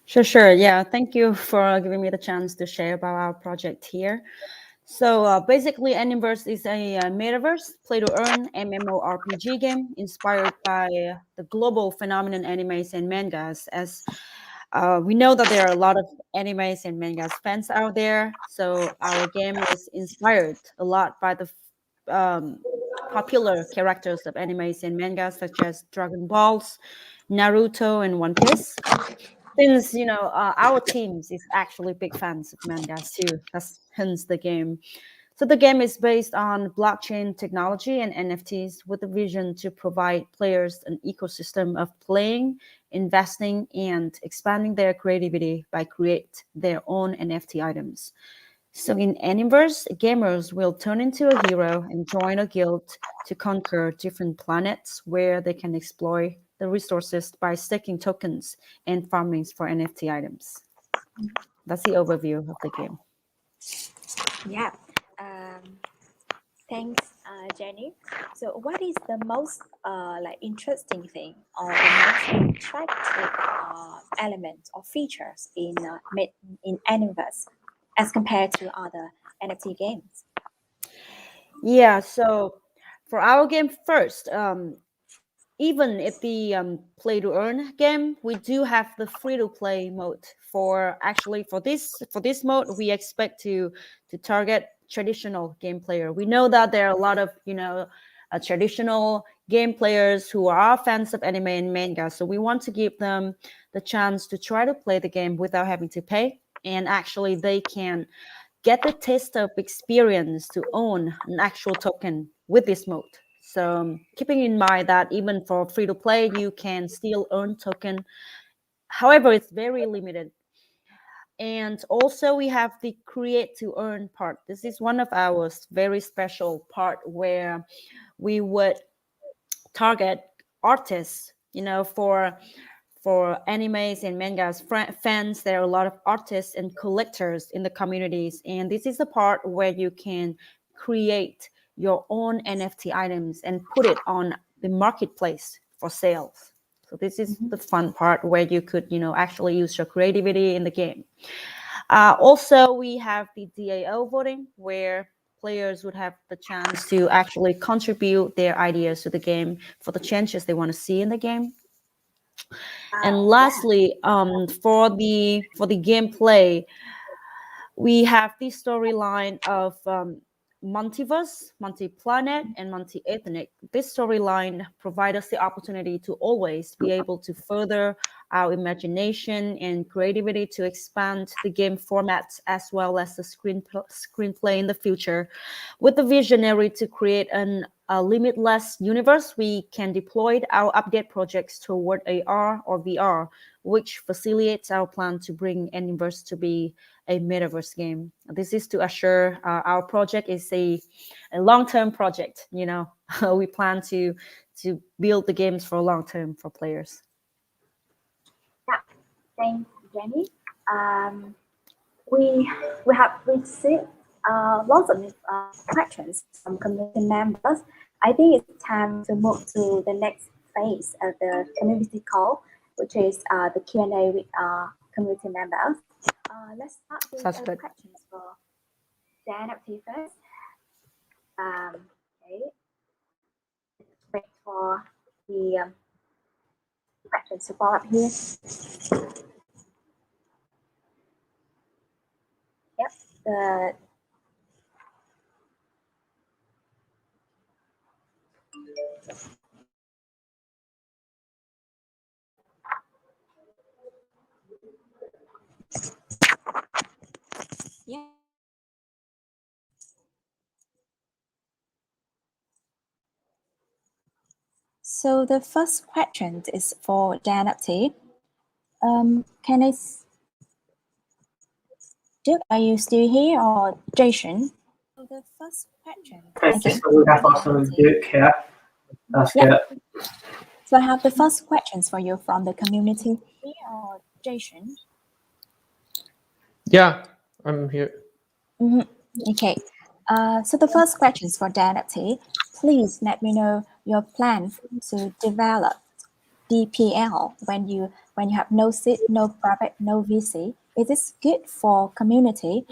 Sure. Yeah, thank you for giving me the chance to share about our project here. So basically, Animverse is a metaverse play-to-earn MMORPG game inspired by the global phenomenon animes and mangas. As we know that there are a lot of animes and mangas fans out there, so our game is inspired a lot by the popular characters of animes and mangas such as Dragon Balls, Naruto, and One Piece. Since our teams is actually big fans of mangas too, that's hence the game. So the game is based on blockchain technology and NFTs with a vision to provide players an ecosystem of playing, investing, and expanding their creativity by create their own NFT items. So in Animverse, gamers will turn into a hero and join a guild to conquer different planets where they can exploit the resources by staking tokens and farming for NFT items. That's the overview of the game. Yeah. Thanks, Zennie. So, what is the most interesting thing or the most attractive element or features in Animverse as compared to other NFT games? Yeah. So for our game first, even if the play to earn game, we do have the free to play mode. For this mode, we expect to target traditional game player. We know that there are a lot of traditional game players who are fans of anime and manga, so we want to give them the chance to try to play the game without having to pay, and actually they can get the taste of experience to own an actual token with this mode. So keeping in mind that even for free to play, you can still earn token. However, it's very limited. And also we have the create to earn part. This is one of our very special part where we would target artists, for animes and mangas fans. There are a lot of artists and collectors in the communities, and this is the part where you can create your own NFT items and put it on the marketplace for sales. So this is the fun part where you could actually use your creativity in the game. Also, we have the DAO voting, where players would have the chance to actually contribute their ideas to the game for the changes they want to see in the game. And lastly, for the gameplay, we have the storyline of multiverse, multi-planet, and multi-ethnic. This storyline provides us the opportunity to always be able to further our imagination and creativity to expand the game formats as well as the screenplay in the future. With the visionary to create a limitless universe, we can deploy our update projects toward AR or VR, which facilitates our plan to bring Animverse to be a metaverse game. This is to assure our project is a long-term project. We plan to build the games for long-term for players. Yeah, thanks, Jenny. We have received lots of questions from community members. I think it's time to move to the next phase of the community call, which is the Q&A with community members. Let's start with questions for DareNFT first. Okay. Wait for the questions to follow up here. Yep. Yeah. So the first question is for DareNFT. Can I? Duke, are you still here, or Jason? So the first question. Okay, so we have also Duke here. That's good. So I have the first questions for you from the community. Here, or Jason? Yeah, I'm here. Okay. So the first question is for DareNFT. Please let me know your plan to develop DPL when you have no seed, no private, no VC. It is good for community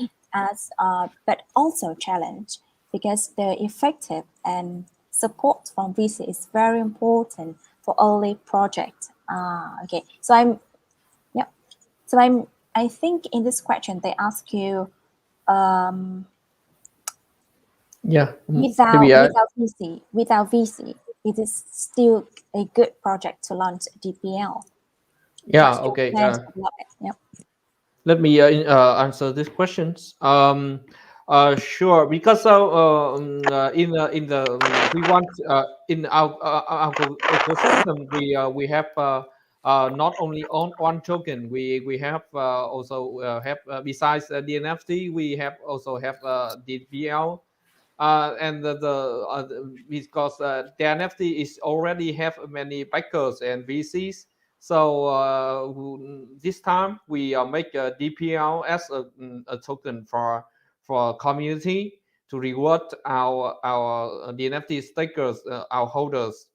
but also challenge, because the effective and support from VC is very important for early project. Okay. So I think in this question they ask you without VC, it is still a good project to launch DPL. Yeah, okay. Let me answer these questions. Sure, because we want in our ecosystem we have not only on one token, we have also have besides DNFT, we have also have DPL. And because DareNFT is already have many backers and VCs, so this time we make a DPL as a token for community to reward our DNFT stakers, our holders.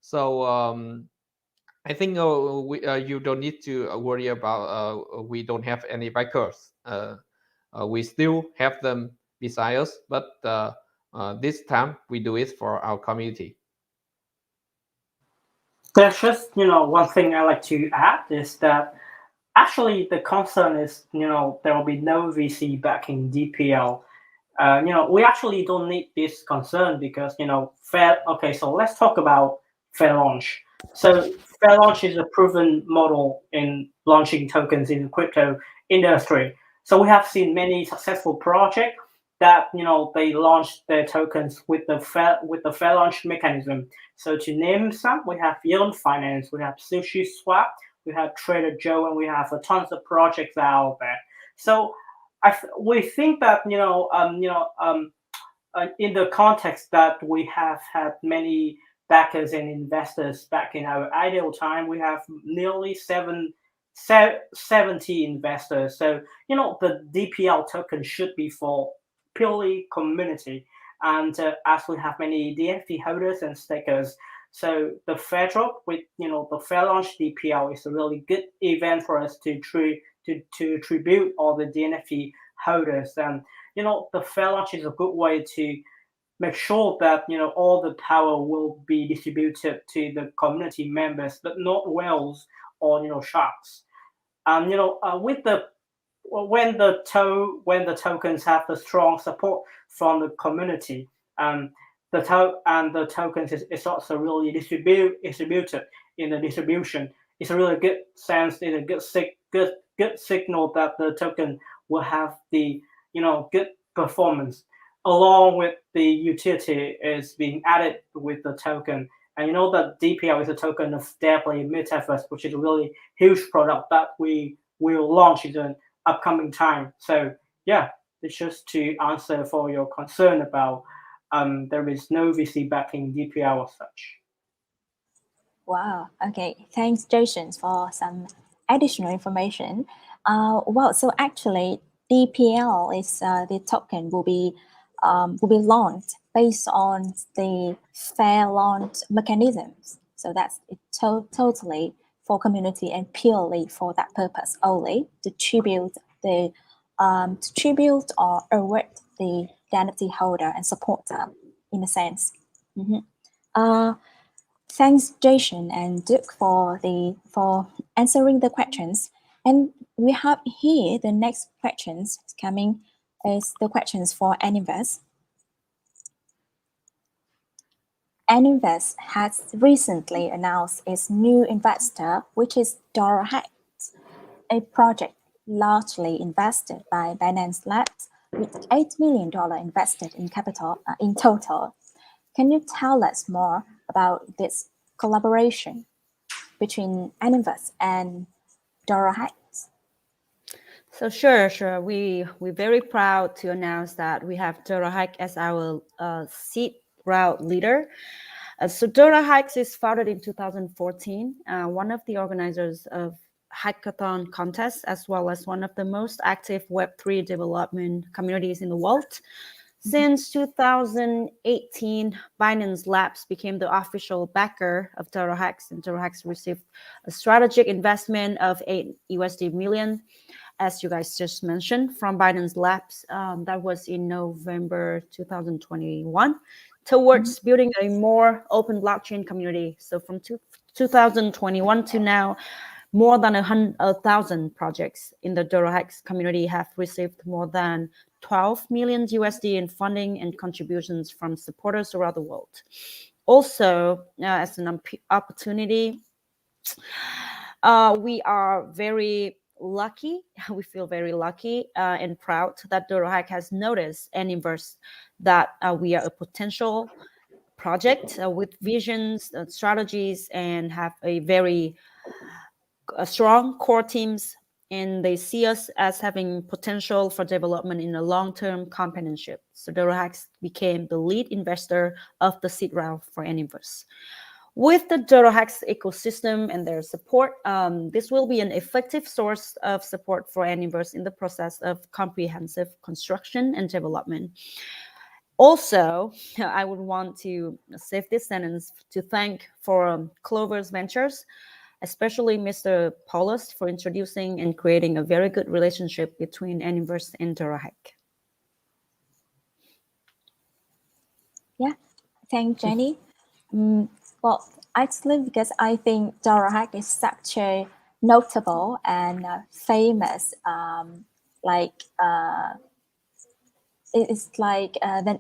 So I think you don't need to worry about we don't have any backers. We still have them beside us, but this time we do it for our community. There's just, one thing I like to add is that actually the concern is, there will be no VC backing DPL. We actually don't need this concern because, fair. Okay, so let's talk about fair launch. So fair launch is a proven model in launching tokens in the crypto industry. So we have seen many successful projects that they launched their tokens with the fair launch mechanism. So to name some, we have Yearn Finance, we have Sushi Swap, we have Trader Joe, and we have tons of projects out there. So we think that in the context that we have had many backers and investors back in our ideal time, we have nearly 70 investors. So the DPL token should be for purely community, and as we have many DNFT holders and stakers. So the fair drop with the fair launch DPL is a really good event for us to tribute all the DNFT holders. And the fair launch is a good way to make sure that all the power will be distributed to the community members, but not whales or sharks. And with the when the tokens have the strong support from the community, the tokens is also really distributed in the distribution. It's a really good sense, in a good signal that the token will have the good performance, along with the utility is being added with the token. And that DPL is a token of Deadplay Metaverse, which is a really huge product that we will launch in the upcoming time. So yeah, it's just to answer for your concern about there is no VC backing DPL as such. Wow. Okay. Thanks, Jason, for some additional information. Well, so actually, DPL is the token will be launched based on the fair launch mechanisms. So that's it totally for community and purely for that purpose only, to tribute or reward the NFT holder and support them in a sense. Thanks, Jason and Duke, for answering the questions. And we have here the next questions coming is the questions for Animverse. Animverse has recently announced its new investor, which is DareNFT, a project largely invested by Binance Labs with $8 million invested in capital in total. Can you tell us more about this collaboration between Animverse and DareNFT? So sure. We're very proud to announce that we have DareNFT as our seed route leader. So DareNFT is founded in 2014, one of the organizers of hackathon contests, as well as one of the most active Web3 development communities in the world. Since 2018, Binance Labs became the official backer of DareNFT, and DareNFT received a strategic investment of $8 million, as you guys just mentioned, from Binance Labs. That was in November 2021, towards building a more open blockchain community. So from 2021 to now, more than 100,000 projects in the DareNFT community have received more than $12 million in funding and contributions from supporters around the world. Also, as an opportunity, we are very lucky. We feel very lucky and proud that DareNFT has noticed Animverse that we are a potential project with visions, strategies, and have a very strong core teams, and they see us as having potential for development in a long-term companionship. So DareNFT became the lead investor of the seed round for Animverse. With the DareNFT ecosystem and their support, this will be an effective source of support for Animverse in the process of comprehensive construction and development. Also, I would want to save this sentence to thank for Clover's Ventures, especially Mr. Paulus, for introducing and creating a very good relationship between Animverse and DareNFT. Yeah, thanks, Jenny. Well, Actually, because I think DoraHack is such a notable and famous, it's like an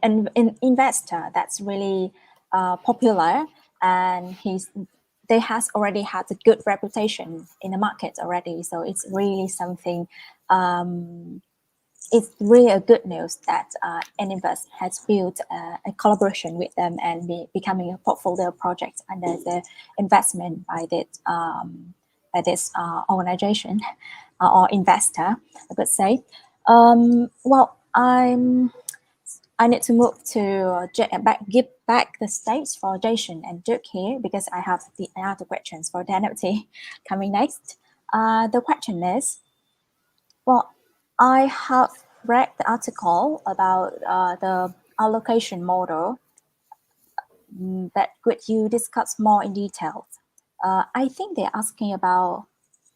investor that's really popular, and they has already had a good reputation in the market already. So it's really something. It's really a good news that Animverse has built a collaboration with them and becoming a portfolio project under the investment by this organization or investor, I could say. Well, I need to move to give back the stage for Jason and Duke here, because I have the other questions for the NFT coming next. The question is, well, I have read the article about the allocation model, but could you discuss more in detail? I think they're asking about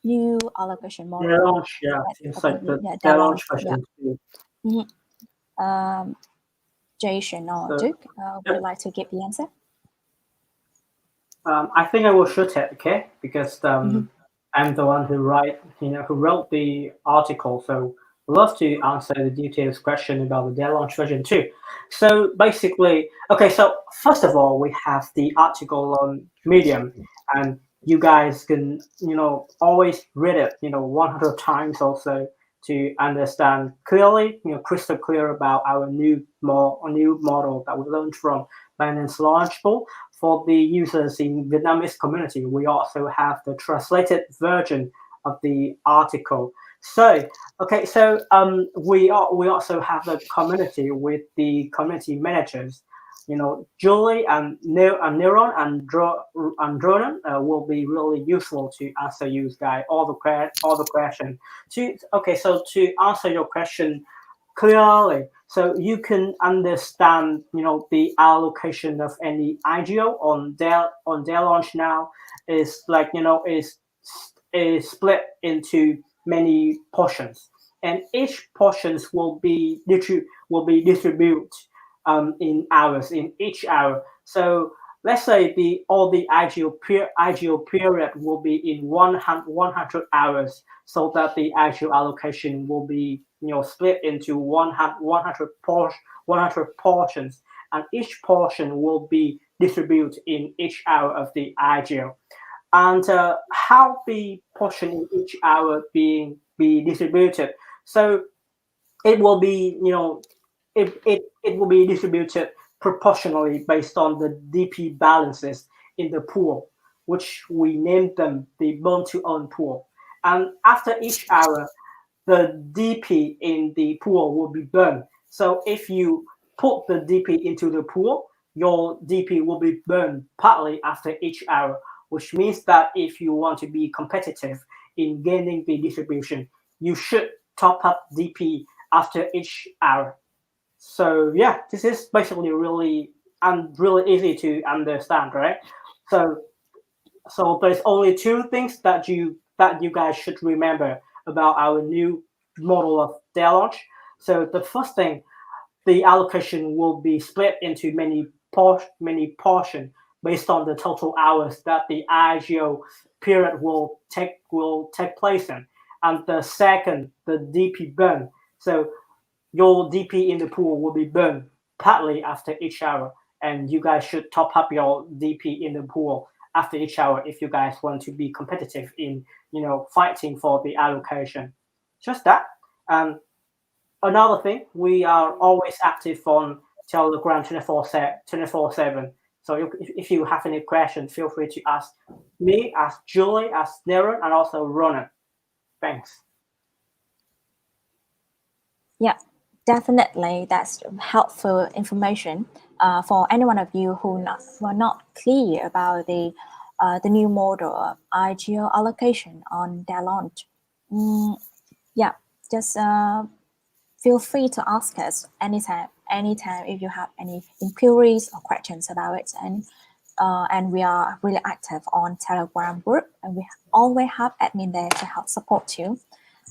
new allocation model. Their launch, yeah, it's like their launch version 2. Mm-hmm. Jason or Duke, would you like to give the answer? I think I will shoot it, okay? Because I'm the one who wrote the article, so I'd love to answer the details question about the launch version 2. So basically, okay, so first of all, we have the article on Medium, and you guys can, always read it, 100 times also to understand clearly, crystal clear about our new model that we launched from Binance Launchpool. For the users in Vietnamese community, we also have the translated version of the article. So, okay, so we also have the community with the community managers. Julie and Neuron and Dronan will be really useful to answer you guys all the questions. To answer your question clearly, so you can understand, the allocation of any IGO on their launch now is like, is split into many portions, and each portions will be distributed in hours, in each hour. So let's say all the IGO period will be in 100 hours, so that the IGO allocation will be split into 100 portions, and each portion will be distributed in each hour of the IGO. And how the portion in each hour be distributed? So it will be it will be distributed proportionally based on the DP balances in the pool, which we named them the burn to earn pool. And after each hour, the DP in the pool will be burned. So if you put the DP into the pool, your DP will be burned partly after each hour, which means that if you want to be competitive in gaining the distribution, you should top up DP after each hour. So yeah, this is basically really easy to understand, right? So there's only two things that you guys should remember about our new model of DAO launch. So the first thing, the allocation will be split into many portions based on the total hours that the IGO period will take place in. And the second, the DP burn. So your DP in the pool will be burned partly after each hour, and you guys should top up your DP in the pool after each hour if you guys want to be competitive in fighting for the allocation. Just that. Another thing, we are always active on Telegram 24/7. So if you have any questions, feel free to ask me, ask Julie, ask Darren, and also Ronan. Thanks. Yeah, definitely. That's helpful information for any one of you who were not clear about the new model of IGO allocation on their launch. Yeah, just feel free to ask us anytime if you have any inquiries or questions about it. And we are really active on Telegram group, and we always have admin there to help support you.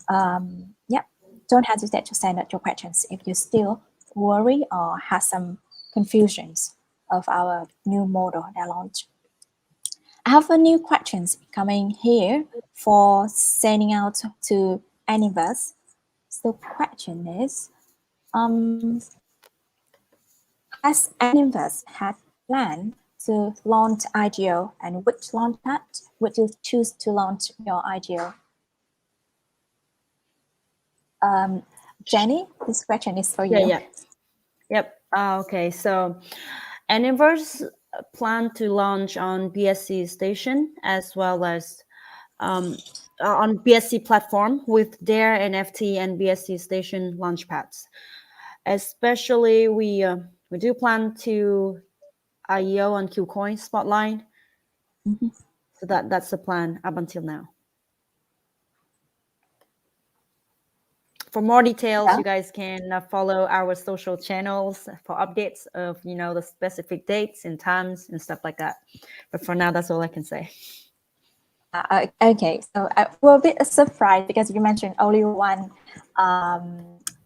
Yeah, don't hesitate to send out your questions if you still worry or have some confusions of our new model that launch. I have a new questions coming here for sending out to Animverse. So question is, has Animverse had planned to launch IGO, and which launchpad would you choose to launch your IGO? Jenny, this question is for you. Yep. Okay. So, Animverse plan to launch on BSC station as well as on BSC platform with DareNFT and BSC station launchpads. Especially, we do plan to IEO on KuCoin Spotlight. So that's the plan up until now. For more details, you guys can follow our social channels for updates of the specific dates and times and stuff like that. But for now, that's all I can say. Okay, so I will be surprised because you mentioned only one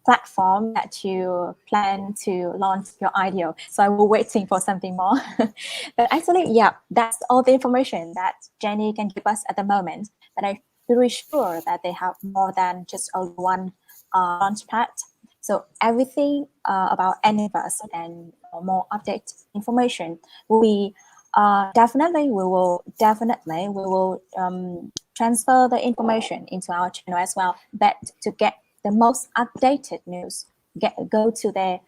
platform that you plan to launch your IDO. So I will waiting for something more. But actually, yeah, that's all the information that Jenny can give us at the moment. But I'm pretty sure that they have more than just only one launchpad. So everything about Animverse and more update information will be definitely we will transfer the information into our channel as well. But to get the most updated news, go to their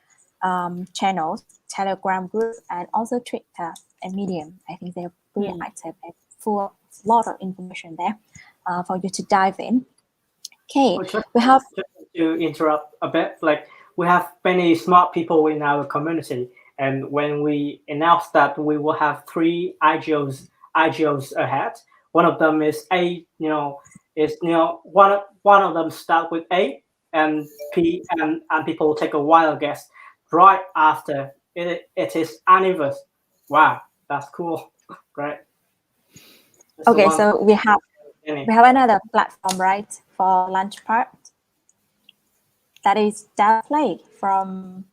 channels, Telegram group, and also Twitter and Medium. I think they're pretty active and full of a lot of information there for you to dive in. Okay, we have to interrupt a bit. Like, we have many smart people in our community, and when we announced that we will have 3 IGOs ahead, one of them is A. One of them start with A and P, and people take a wild guess. Right after it is Animverse. Wow, that's cool. Great. Okay, so we have another platform, right, for Launchpad. That is Deadplay from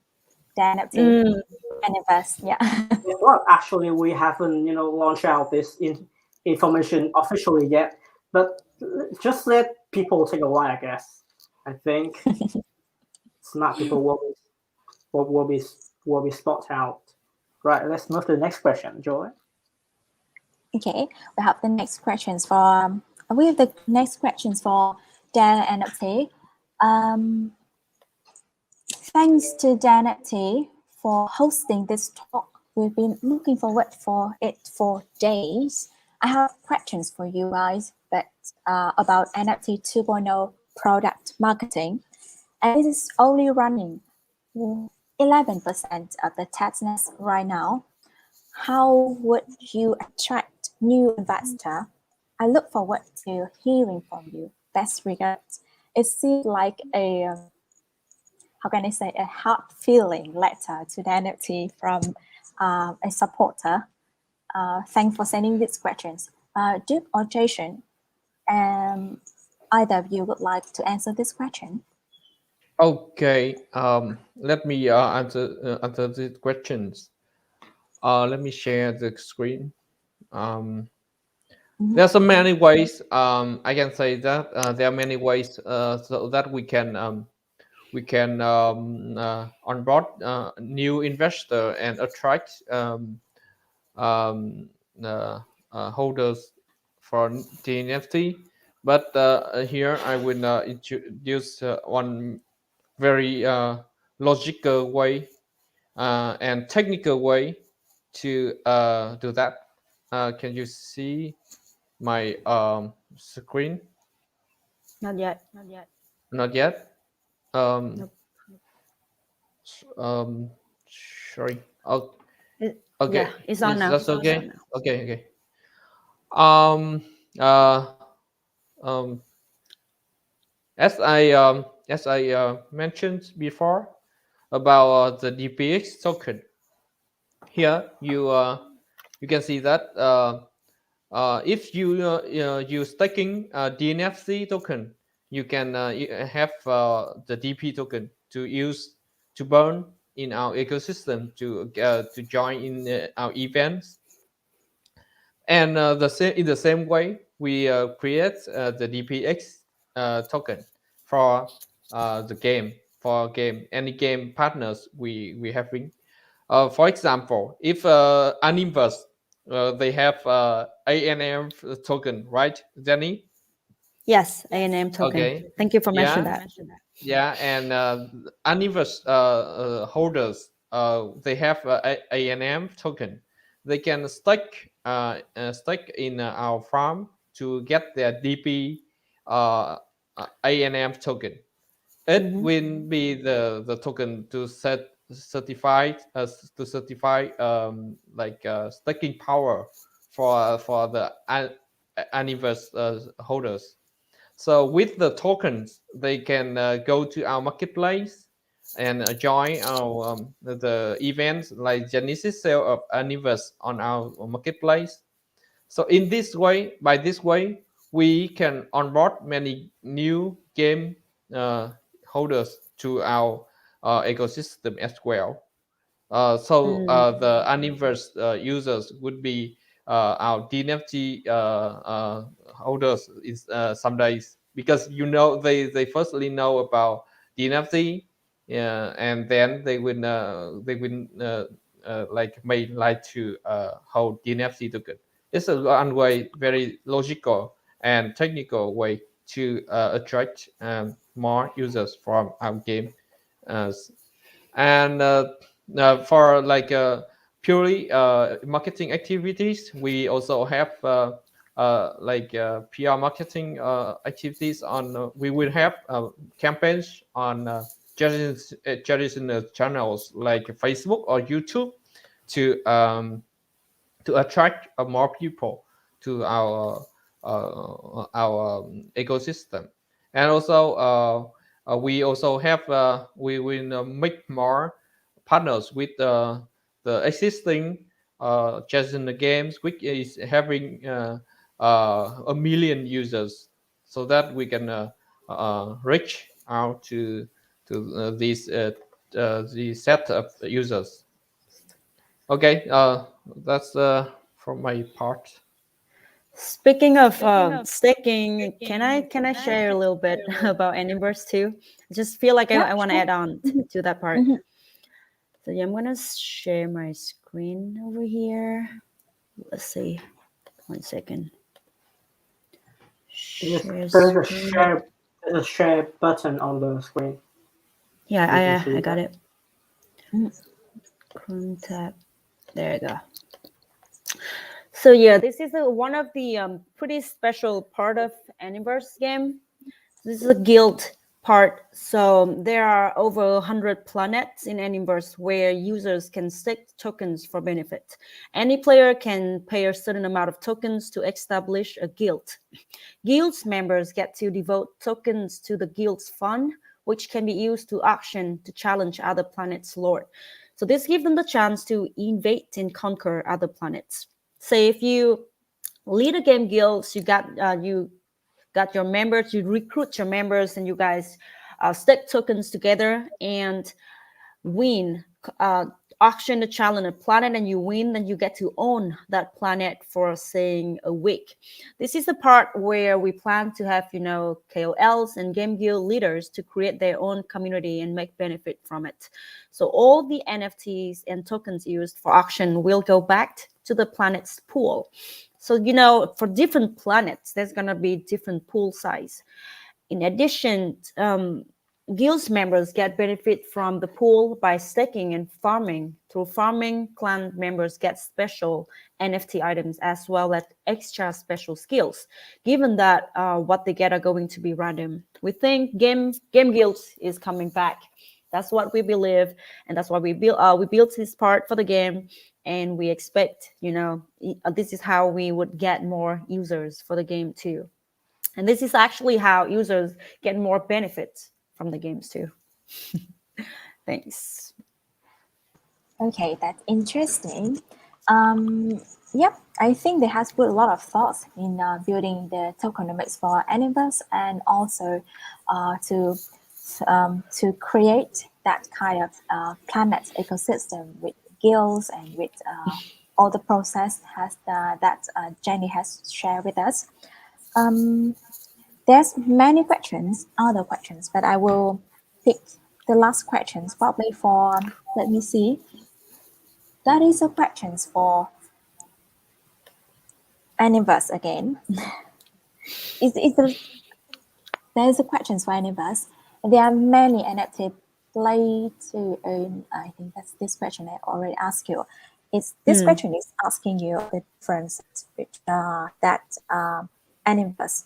DareNFT. Animverse, yeah. Well, actually, we haven't launched out this information officially yet, but just let people take a while, I guess. I think smart people will be spot out. Right, let's move to the next question, Joy. Okay, we have the next questions for DareNFT. Thanks to DareNFT for hosting this talk. We've been looking forward for it for days. I have questions for you guys, but about NFT 2.0 product marketing, and it is only running 11% of the testnet right now. How would you attract new investor? I look forward to hearing from you. Best regards. It seems like a how can I say, a heart feeling letter to the NFT from a supporter. Thanks for sending these questions. Duke or Jason, either of you would like to answer this question? Okay. Let me answer these questions. Let me share the screen. There's so many ways. I can say that there are many ways so that we can onboard new investor and attract holders for the NFT. But here I will introduce one very logical way and technical way to do that. Can you see my screen? Not yet. Not yet. Nope. Sorry. Oh, okay. Yeah, it's on now. That's okay. It's on now. Okay. Um. As I mentioned before about the DPX token, here you can see that if you staking DNFC token, you can have the DP token to use to burn in our ecosystem to join in our events. And in the same way, we create the DPX token for the game, any game partners we having. For example, if Animverse, they have ANM token, right, Zennie? Yes, A&M token. Okay. Thank you for mentioning Yeah. that. Yeah, and Animverse holders, they have ANM token. They can stake in our farm to get their DP ANM token. It will be the token to certify staking power for the Animverse holders. So with the tokens, they can go to our marketplace and join our the events like Genesis sale of Animverse on our marketplace. So in this way, by this way, we can onboard many new game uh, holders to our ecosystem as well. The Animverse users would be our DNFT holders is some days, because they firstly know about DNFT, and then they will may like to hold DNFT token. It's a one way, very logical and technical way to attract more users from our game. Uh, and for purely marketing activities, we also have PR marketing activities on. We will have campaigns on traditional channels like Facebook or YouTube to attract more people to our ecosystem. And also we also have we will make more partners with the existing Jason Games, which is having 1 million users, so that we can reach out to these the set of users. Okay, that's from my part. Speaking of staking, can I share a little bit about Animverse too? I just feel like I want to add on to that part. So yeah, I'm gonna share my screen over here. Let's see, 1 second. There's a share button on the screen. Yeah, I got it. Contact. There you go. So yeah, this is one of the pretty special part of Animverse game. This is a guild part. So there are over 100 planets in Animverse where users can stake tokens for benefit. Any player can pay a certain amount of tokens to establish a guild. Guild's members get to devote tokens to the guild's fund, which can be used to auction to challenge other planets' lord. So this gives them the chance to invade and conquer other planets. Say if you lead a game guilds, you got your members, you recruit your members, and you guys stake tokens together and win, auction to challenge a planet, and you win, then you get to own that planet for saying a week. This is the part where we plan to have KOLs and game guild leaders to create their own community and make benefit from it. So all the NFTs and tokens used for auction will go back to the planet's pool. So for different planets, there's going to be different pool size. In addition, guilds members get benefit from the pool by staking and farming. Through farming, clan members get special NFT items as well as extra special skills. Given that what they get are going to be random, we think game guilds is coming back. That's what we believe, and that's why we built this part for the game, and we expect this is how we would get more users for the game too. And this is actually how users get more benefits from the games too. Thanks. Okay, that's interesting. Yep, I think they has put a lot of thoughts in building the tokenomics for Animverse, and also to create that kind of planet ecosystem with guilds and with all the process has that Jenny has shared with us. There's many questions, other questions, but I will pick the last questions probably for, let me see. That is a questions for Animverse again. There's a questions for Animverse. There are many NFT play to earn. I think that's this question I already asked you. This question is asking you the difference that Animverse.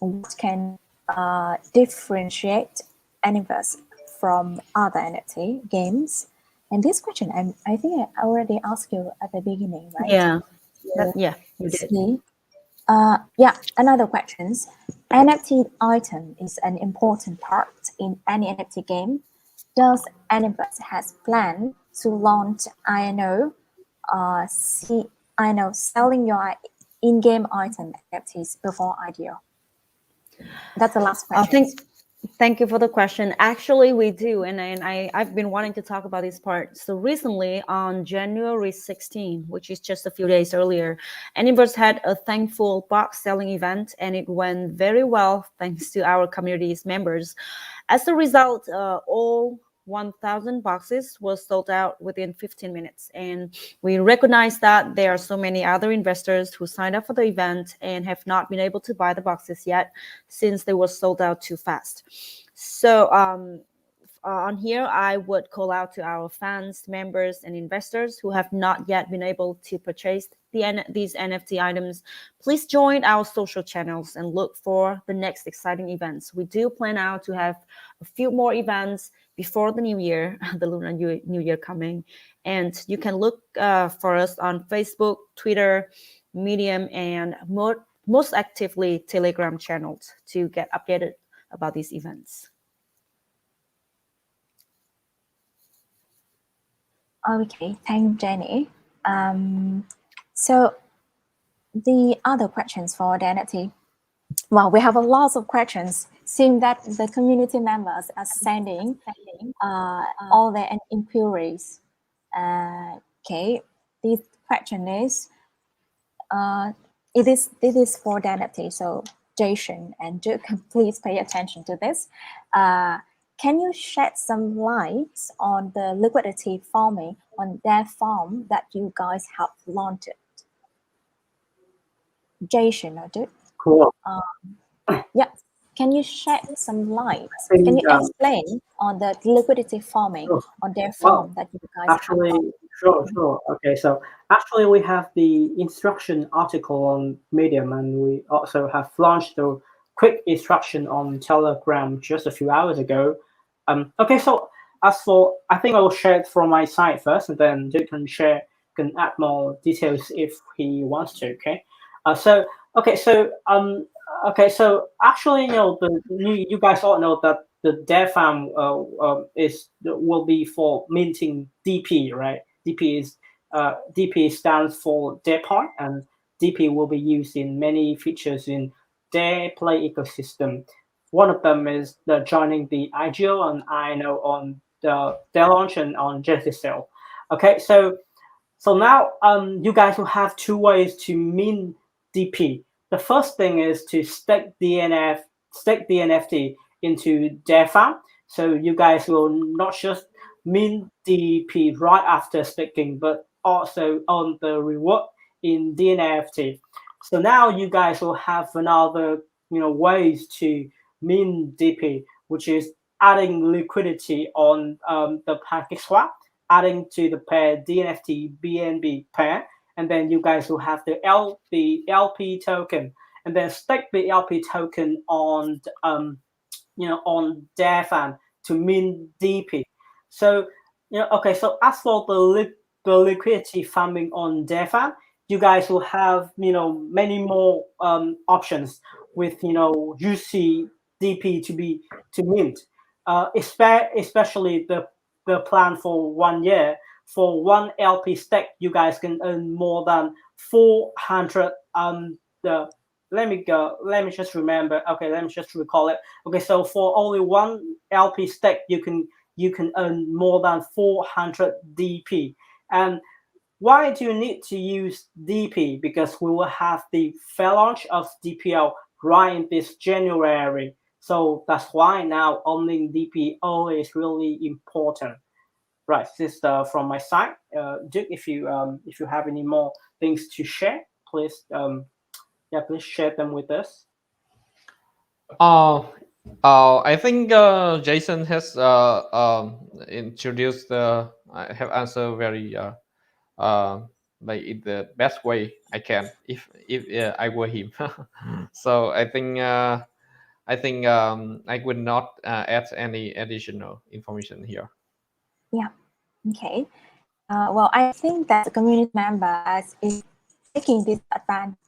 What can differentiate Animverse from other NFT games? And this question, I think I already asked you at the beginning, right? Yeah, So, yeah, you did. see, another question. NFT item is an important part in any NFT game. Does Animverse has planned to launch INO, selling your in-game item NFTs before IDO? That's the last question. Thank you for the question. Actually, we do, and I've been wanting to talk about this part. So recently, on January 16, which is just a few days earlier, Animverse had a thankful box selling event, and it went very well thanks to our community's members. As a result, all 1,000 boxes was sold out within 15 minutes. And we recognize that there are so many other investors who signed up for the event and have not been able to buy the boxes yet since they were sold out too fast. So on here, I would call out to our fans, members, and investors who have not yet been able to purchase these NFT items. Please join our social channels and look for the next exciting events. We do plan out to have a few more events before the new year, the Lunar New Year coming. And you can look for us on Facebook, Twitter, Medium, and most actively Telegram channels to get updated about these events. Okay, thank Jenny. So the other questions for the NFT. Well, we have a lot of questions. Seeing that the community members are sending all their inquiries. Okay, this question is, it is for the NFT. So Jason and Duke, please pay attention to this. Can you shed some light on the liquidity farming on their farm that you guys have launched? Jason or Duke? Cool. Yeah. Can you shed some light? think, Can you explain on the liquidity farming Sure. on their farm that you guys Actually, have launched? sure. Okay, so actually we have the instruction article on Medium, and we also have launched the quick instruction on Telegram just a few hours ago. Okay, so as for, I think I will share it from my side first, and then Duke can add more details if he wants to. Okay, so actually, you guys all know that the Dare Farm will be for minting DP, right? DP stands for Deadplay, and DP will be used in many features in Deadplay ecosystem. One of them is joining the IGO and INO on the launch and on Genesis sale. Okay, so now you guys will have two ways to mint DP. The first thing is to stake the NFT into their farm. So you guys will not just mint DP right after staking, but also on the reward in the NFT. So now you guys will have another ways to mint DP, which is adding liquidity on the pancake swap, adding to the pair DNFT BNB pair, and then you guys will have the LP token, and then stake the LP token on on DeFi to mint DP. So so as for the liquidity farming on DeFi, you guys will have many more options with UC DP to mint, especially the plan for 1 year. For one LP stake, you guys can earn more than 400. Let me just remember. Okay, let me just recall it. Okay, so for only one LP stake, you can earn more than 400 DP, and why do you need to use DP? Because we will have the fair launch of DPO right in this January. So that's why now owning DPO is really important. Right, this is from my side. Duke, if you have any more things to share, please please share them with us. I think Jason has introduced have answered very like in the best way I can if I were him. So I think I would not add any additional information here. Yeah. Okay. Well, I think that the community member is taking this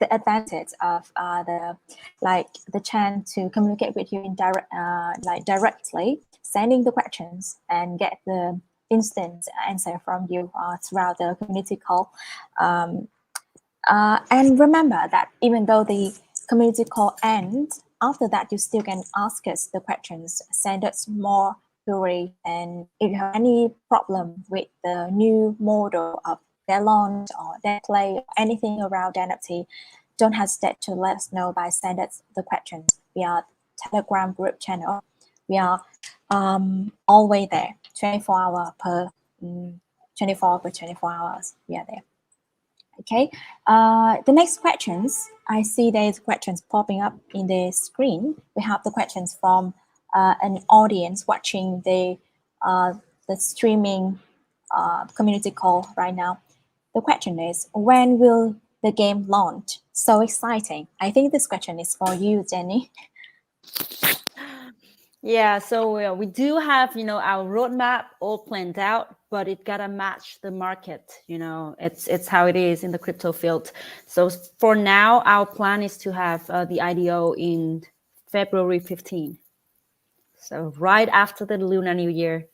the advantage of the chance to communicate with you in directly, sending the questions and get the instant answer from you throughout the community call. And remember that even though the community call ends, after that you still can ask us the questions, send us more query, and if you have any problem with the new model of their launch or Deadplay or anything around NFT, don't hesitate to let us know by sending us the questions via Telegram group channel. We are always there, 24 hours per 24 hours. We are there. Okay. The next questions, I see there's questions popping up in the screen. We have the questions from an audience watching the streaming community call right now. The question is, when will the game launch? So exciting. I think this question is for you, Zennie. Yeah, so we do have, our roadmap all planned out, but it gotta match the market. It's how it is in the crypto field. So for now, our plan is to have the IDO in February 15. So right after the Lunar New Year.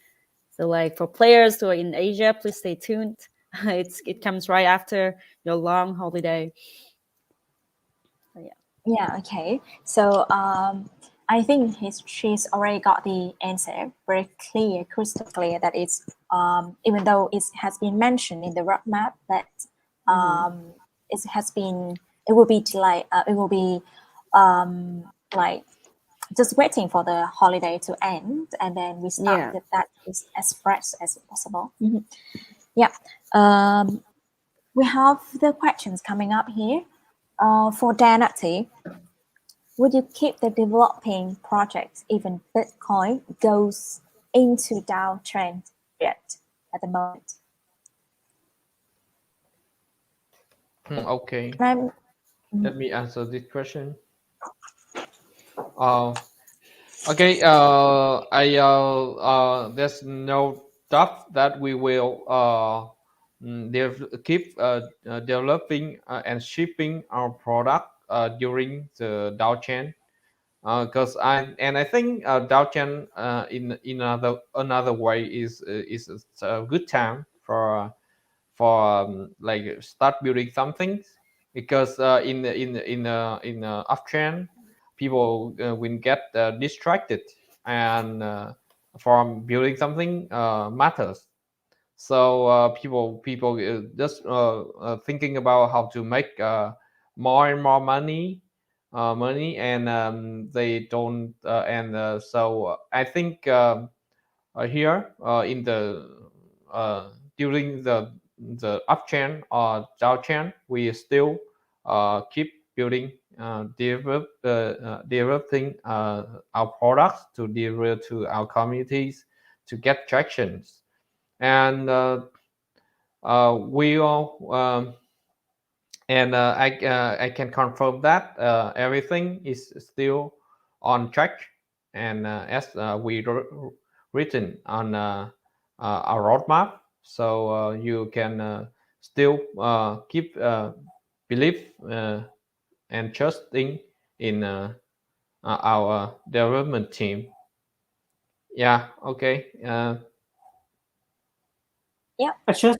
So like for players who are in Asia, please stay tuned. It comes right after your long holiday. So, yeah. Yeah. Okay. So I think she's already got the answer very clear, crystal clear, that it's even though it has been mentioned in the roadmap that it will be delayed. It will be like just waiting for the holiday to end, and then we start with that as fresh as possible. Yeah. We have the questions coming up here. For DareNFT, would you keep the developing projects even Bitcoin goes into downtrend yet at the moment? Okay. Let me answer this question. Okay. There's no doubt that we will keep developing and shipping our product during the downtrend. Because I think downtrend in another way is a good time for like start building something, because in uptrend people will get distracted and from building something matters. So people just thinking about how to make more and more money, and they don't so I think here in the during the uptrend or downtrend, we still keep building developing our products to deliver to our communities to get tractions. And we all and I can confirm that everything is still on track, and as we written on our roadmap, so you can still keep believe and trusting in our development team. Yeah. Okay. Yeah.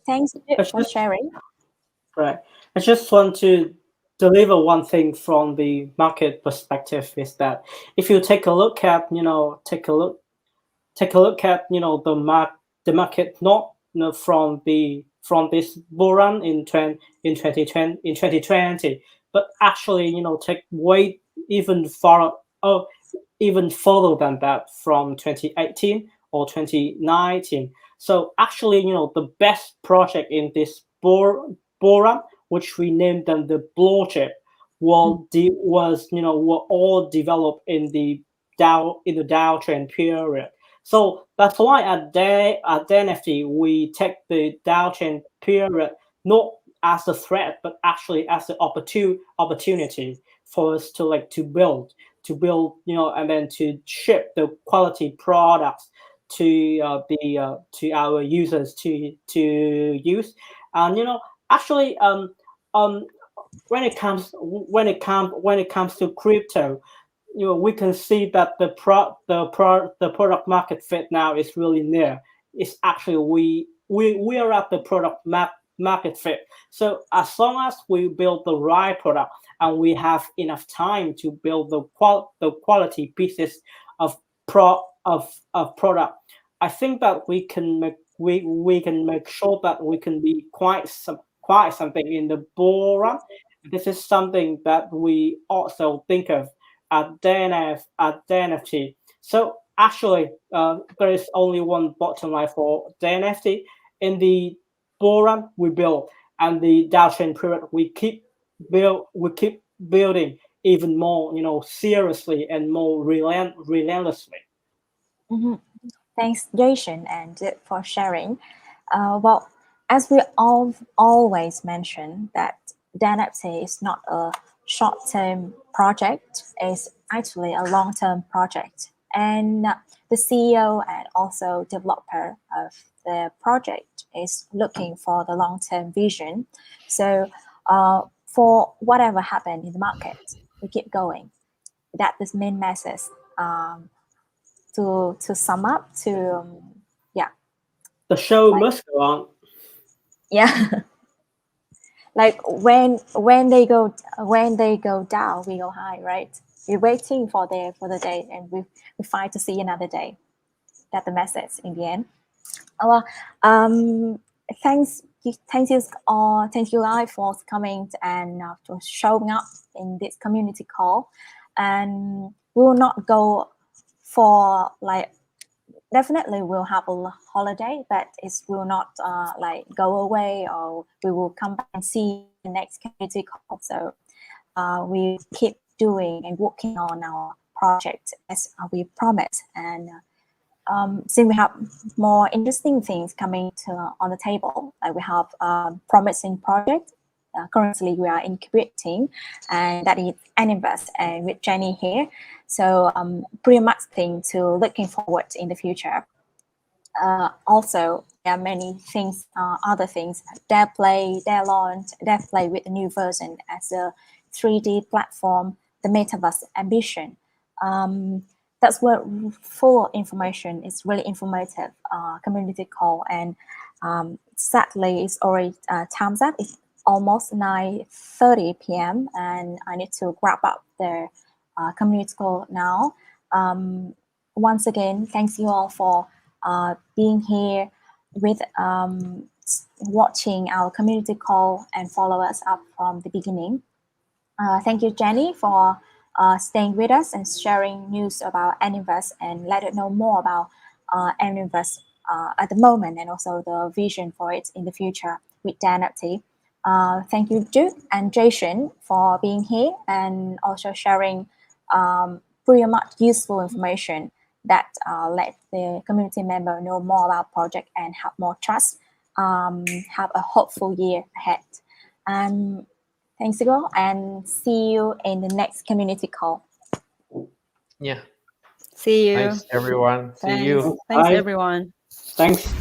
Thanks for sharing. Right. I just want to deliver one thing from the market perspective, is that if you take a look at the market, not from the from this bull run in 2020. But actually, take way even far even further than that from 2018 or 2019. So actually, the best project in this bull run, which we named them the blue chip, were all developed in the downtrend period. So that's why at DareNFT we take the downtrend period not as a threat, but actually as an opportunity for us to build, and then to ship the quality products to our users to use. And actually, when it comes to crypto, we can see that the product market fit now is really near. It's actually we are at the product market fit. So as long as we build the right product and we have enough time to build the quality pieces of product, I think that we can make sure that we can be quite something in the bull run. This is something that we also think of at DareNFT. So actually, there is only one bottom line for DareNFT. In the bull run, we build, and the downtrend period, we keep building even more, seriously and more relentlessly. Mm-hmm. Thanks, Jason, and for sharing. Well, as we always mention, that DareNFT is not a short-term project; it's actually a long-term project. And the CEO and also developer of the project is looking for the long-term vision. So, for whatever happened in the market, we keep going. That's the main message. To sum up, the show must go on. Yeah. Like when they go down, we go high, right? We're waiting for the day, and we fight to see another day. That's the message in the end. Well, thank you guys for coming and for showing up in this community call. And we will not go for definitely we'll have a holiday, but it will not go away, or we will come back and see the next community call. So we keep doing and working on our project as we promised. And since we have more interesting things coming on the table, like we have promising project. Currently, we are incubating, and that is Animverse, and with Zennie here. So pretty much thing to looking forward in the future. Also, there are many things, other things, Deadplay, Deadplay with a new version as a 3D platform, the Metaverse ambition. That's where full information is really informative community call, and sadly it's already time's up. It's almost 9:30 p.m. and I need to wrap up the community call now. Once again, thanks you all for being here with watching our community call and follow us up from the beginning. Thank you, Zennie, for staying with us and sharing news about Animverse and let us know more about Animverse at the moment, and also the vision for it in the future with DareNFT. Thank you, Duke and Jason, for being here and also sharing pretty much useful information that let the community member know more about project and have more trust, have a hopeful year ahead. And thanks you all, and see you in the next community call. Yeah. See you. Thanks, everyone. See you. Thanks, Bye. everyone. Thanks.